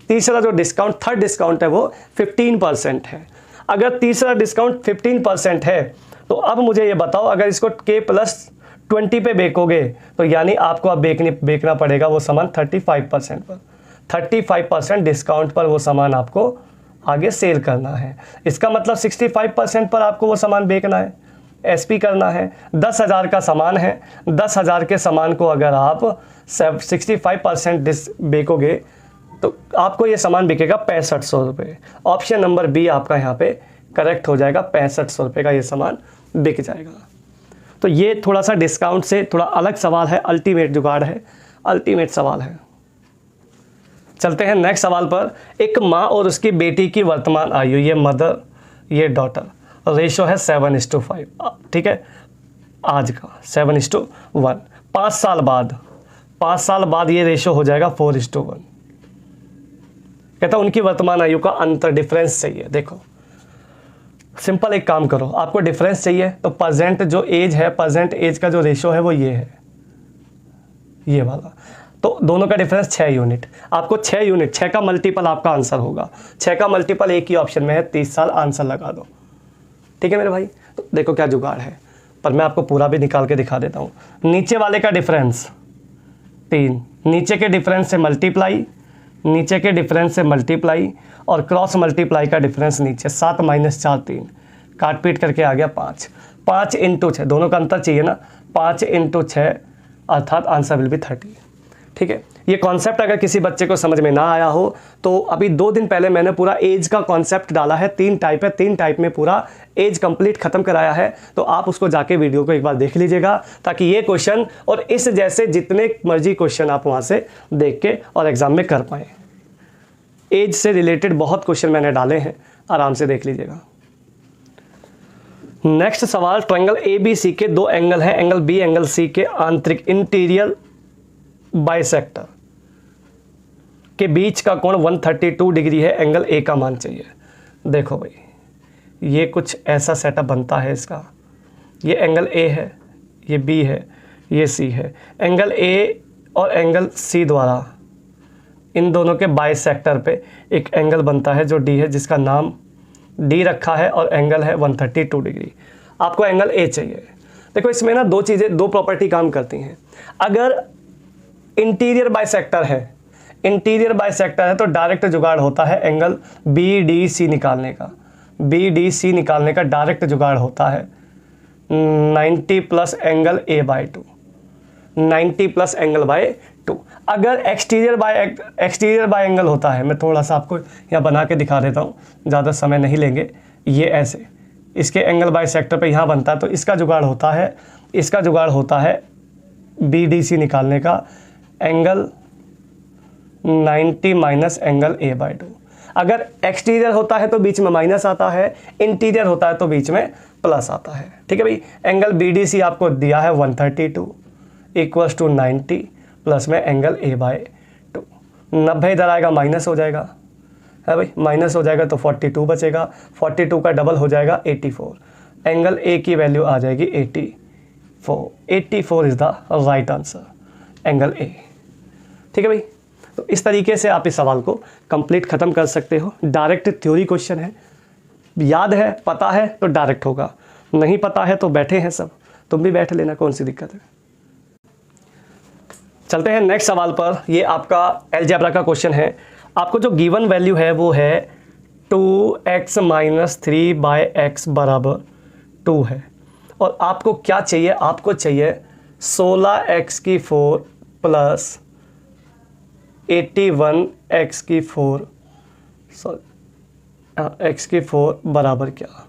तीसरा जो डिस्काउंट थर्ड डिस्काउंट है वो 15% है। अगर तीसरा डिस्काउंट 15% है तो अब मुझे ये बताओ, अगर इसको K+20 पे बेचोगे तो यानी आपको अब बेचना पड़ेगा वो सामान 35% पर। 35% डिस्काउंट पर वो सामान आपको आगे सेल करना है। इसका मतलब 65% पर आपको वो सामान बेचना है, SP करना है। 10,000 का सामान है, 10,000 के सामान को अगर आप 65% बेचोगे तो आपको ये सामान बिकेगा 6500 रुपये। ऑप्शन नंबर बी आपका यहाँ पे करेक्ट हो जाएगा, 6500 रुपये का ये सामान बिक जाएगा। तो ये थोड़ा सा डिस्काउंट से थोड़ा अलग सवाल है, अल्टीमेट जुगाड़ है, अल्टीमेट सवाल है। चलते हैं नेक्स्ट सवाल पर। एक माँ और उसकी बेटी की वर्तमान आयु, ये मदर ये डॉटर, रेशो है 7:5, ठीक है, आज का 7:1। 5 साल बाद ये रेशो हो जाएगा 4:1। कहता उनकी वर्तमान आयु का अंतर, डिफरेंस चाहिए। देखो सिंपल एक काम करो, आपको डिफरेंस चाहिए तो प्रेजेंट जो एज है, प्रेजेंट एज का जो रेशो है वो ये है, ये वाला। तो दोनों का डिफरेंस 6 यूनिट। आपको 6 यूनिट, 6 का मल्टीपल आपका आंसर होगा। 6 का मल्टीपल एक ही ऑप्शन में है, 30 साल, आंसर लगा दो। ठीक है मेरे भाई। तो देखो क्या जुगाड़ है, पर मैं आपको पूरा भी निकाल के दिखा देता हूँ। नीचे वाले का डिफरेंस 3, नीचे के डिफरेंस से मल्टीप्लाई, नीचे के डिफरेंस से मल्टीप्लाई और क्रॉस मल्टीप्लाई का डिफरेंस नीचे 7 - 4 3, काट पीट करके आ गया 5। 5 × 6, दोनों का अंतर चाहिए ना, 5 × 6 अर्थात आंसर विल बी 30। ठीक है, ये कॉन्सेप्ट अगर किसी बच्चे को समझ में ना आया हो तो अभी 2 दिन पहले मैंने पूरा एज का कॉन्सेप्ट डाला है, 3 टाइप है, 3 टाइप में पूरा एज कंप्लीट खत्म कराया है। तो आप उसको जाके वीडियो को एक बार देख लीजिएगा, ताकि ये क्वेश्चन और इस जैसे जितने मर्जी क्वेश्चन आप वहाँ से देख के और एग्जाम में कर पाएँ। एज से रिलेटेड बहुत क्वेश्चन मैंने डाले हैं, आराम से देख लीजिएगा। नेक्स्ट सवाल, ट्रायंगल ABC के 2 एंगल हैं, एंगल B एंगल C के आंतरिक इंटीरियर बाइसेक्टर के बीच का कोण 132 डिग्री है, एंगल A का मान चाहिए। देखो भाई, ये कुछ ऐसा सेटअप बनता है इसका, ये एंगल A है, ये B है, ये C है। एंगल A और एंगल C द्वारा इन दोनों के बाइसेक्टर पे एक एंगल बनता है जो D है, जिसका नाम D रखा है और एंगल है 132 डिग्री। आपको एंगल A चाहिए। देखो इसमें ना 2 चीज़ें, 2 प्रॉपर्टी काम करती हैं। अगर इंटीरियर बाइसेक्टर है, इंटीरियर बाइसेक्टर है तो डायरेक्ट जुगाड़ होता है एंगल BDC निकालने का। BDC निकालने का डायरेक्ट जुगाड़ होता है 90 + एंगल A/2, 90 + एंगल बाय 2। अगर एक्सटीरियर बाय एंगल होता है, मैं थोड़ा सा आपको यहाँ बना के दिखा देता हूँ, ज़्यादा समय नहीं लेंगे। ये ऐसे इसके एंगल बाइसेक्टर पे यहाँ बनता है, तो इसका जुगाड़ होता है BDC निकालने का एंगल 90 - एंगल A/2। अगर एक्सटीरियर होता है तो बीच में माइनस आता है, इंटीरियर होता है तो बीच में प्लस आता है। ठीक है भाई, एंगल BDC आपको दिया है 132 = 90 प्लस में एंगल A/2। 90 इधर आएगा, माइनस हो जाएगा, है भाई, माइनस हो जाएगा तो 42 बचेगा, 42 का डबल हो जाएगा 84। एंगल A की वैल्यू आ जाएगी 84। 84 is the right answer. Angle A. ठीक है भाई, तो इस तरीके से आप इस सवाल को कंप्लीट ख़त्म कर सकते हो। डायरेक्ट थ्योरी क्वेश्चन है, याद है, पता है तो डायरेक्ट होगा, नहीं पता है तो बैठे हैं सब, तुम भी बैठ लेना, कौन सी दिक्कत है। चलते हैं नेक्स्ट सवाल पर। ये आपका अलजेब्रा का क्वेश्चन है। आपको जो गिवन वैल्यू है वो है 2x - 3/x बराबर 2 है, और आपको क्या चाहिए, आपको चाहिए 16x की 4 प्लस 81x की 4 x की 4 बराबर क्या।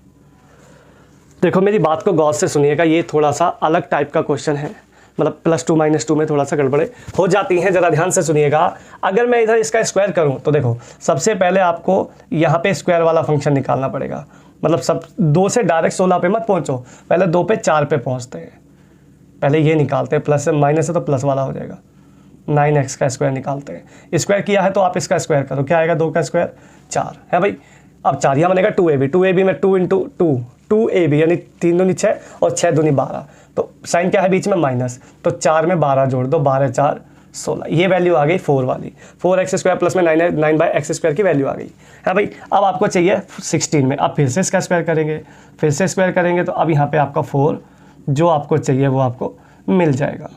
देखो मेरी बात को गौर से सुनिएगा, ये थोड़ा सा अलग टाइप का क्वेश्चन है, मतलब +2 - 2 में थोड़ा सा गड़बड़े हो जाती हैं, ज़रा ध्यान से सुनिएगा। अगर मैं इधर इसका स्क्वायर करूं तो देखो सबसे पहले आपको यहाँ पे स्क्वायर वाला फंक्शन निकालना पड़ेगा, मतलब सब 2 से डायरेक्ट 16 पे मत पहुँचो, पहले 2 पे 4 पे पहुँचते हैं, पहले ये निकालते हैं, प्लस से माइनस है तो प्लस वाला हो जाएगा, 9x का स्क्वायर निकालते हैं। स्क्वायर किया है तो आप इसका स्क्वायर करो, क्या आएगा, 2 का स्क्वायर 4 है भाई। अब 4 यहाँ बनेगा 2ab, 2ab में 2 × 2 2ab यानी 3 दूनी 6 और 6 दूनी 12, तो साइन क्या है बीच में माइनस, तो 4 में 12 जोड़ दो, 12 4 16, ये वैल्यू आ गई 4 वाली, 4x² प्लस में 9/x² की वैल्यू आ गई है भाई। अब आपको चाहिए 16 में, अब फिर से इसका स्क्वायर करेंगे, फिर से स्क्वायर करेंगे, तो अब यहाँ पे आपका 4 जो आपको चाहिए वो आपको मिल जाएगा,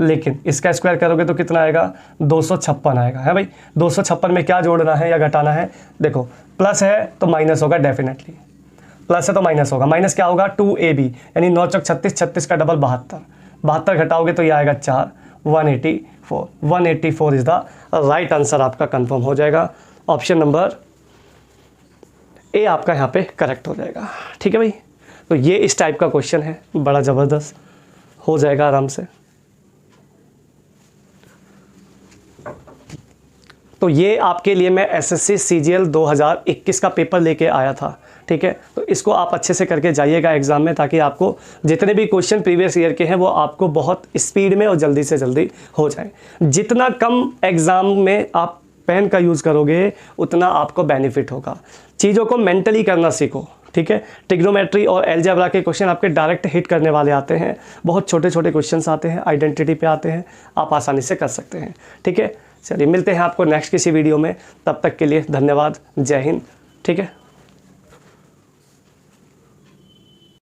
लेकिन इसका स्क्वायर करोगे तो कितना आएगा, 256 आएगा है भाई। 256 में क्या जोड़ना है या घटाना है, देखो प्लस है तो माइनस होगा, डेफिनेटली प्लस है तो माइनस होगा, माइनस क्या होगा 2ab यानी 9 × 36, 36 का डबल 72, 72 घटाओगे तो ये आएगा 4, 184, 184 इज द राइट आंसर, आपका कंफर्म हो जाएगा। ऑप्शन नंबर ए आपका यहाँ पे करेक्ट हो जाएगा। ठीक है भाई, तो ये इस टाइप का क्वेश्चन है, बड़ा ज़बरदस्त हो जाएगा आराम से। तो ये आपके लिए मैं एसएससी सीजीएल 2021 का पेपर लेके आया था। ठीक है, तो इसको आप अच्छे से करके जाइएगा एग्ज़ाम में, ताकि आपको जितने भी क्वेश्चन प्रीवियस ईयर के हैं वो आपको बहुत स्पीड में और जल्दी से जल्दी हो जाए। जितना कम एग्ज़ाम में आप पेन का यूज़ करोगे उतना आपको बेनिफिट होगा। चीज़ों को मेंटली करना सीखो। ठीक है, ट्रिग्नोमेट्री और अलजेब्रा के क्वेश्चन आपके डायरेक्ट हिट करने वाले आते हैं, बहुत छोटे छोटे क्वेश्चंस आते हैं, आइडेंटिटी पे आते हैं, आप आसानी से कर सकते हैं। ठीक है, चलिए मिलते हैं आपको नेक्स्ट किसी वीडियो में, तब तक के लिए धन्यवाद, जय हिंद। ठीक है।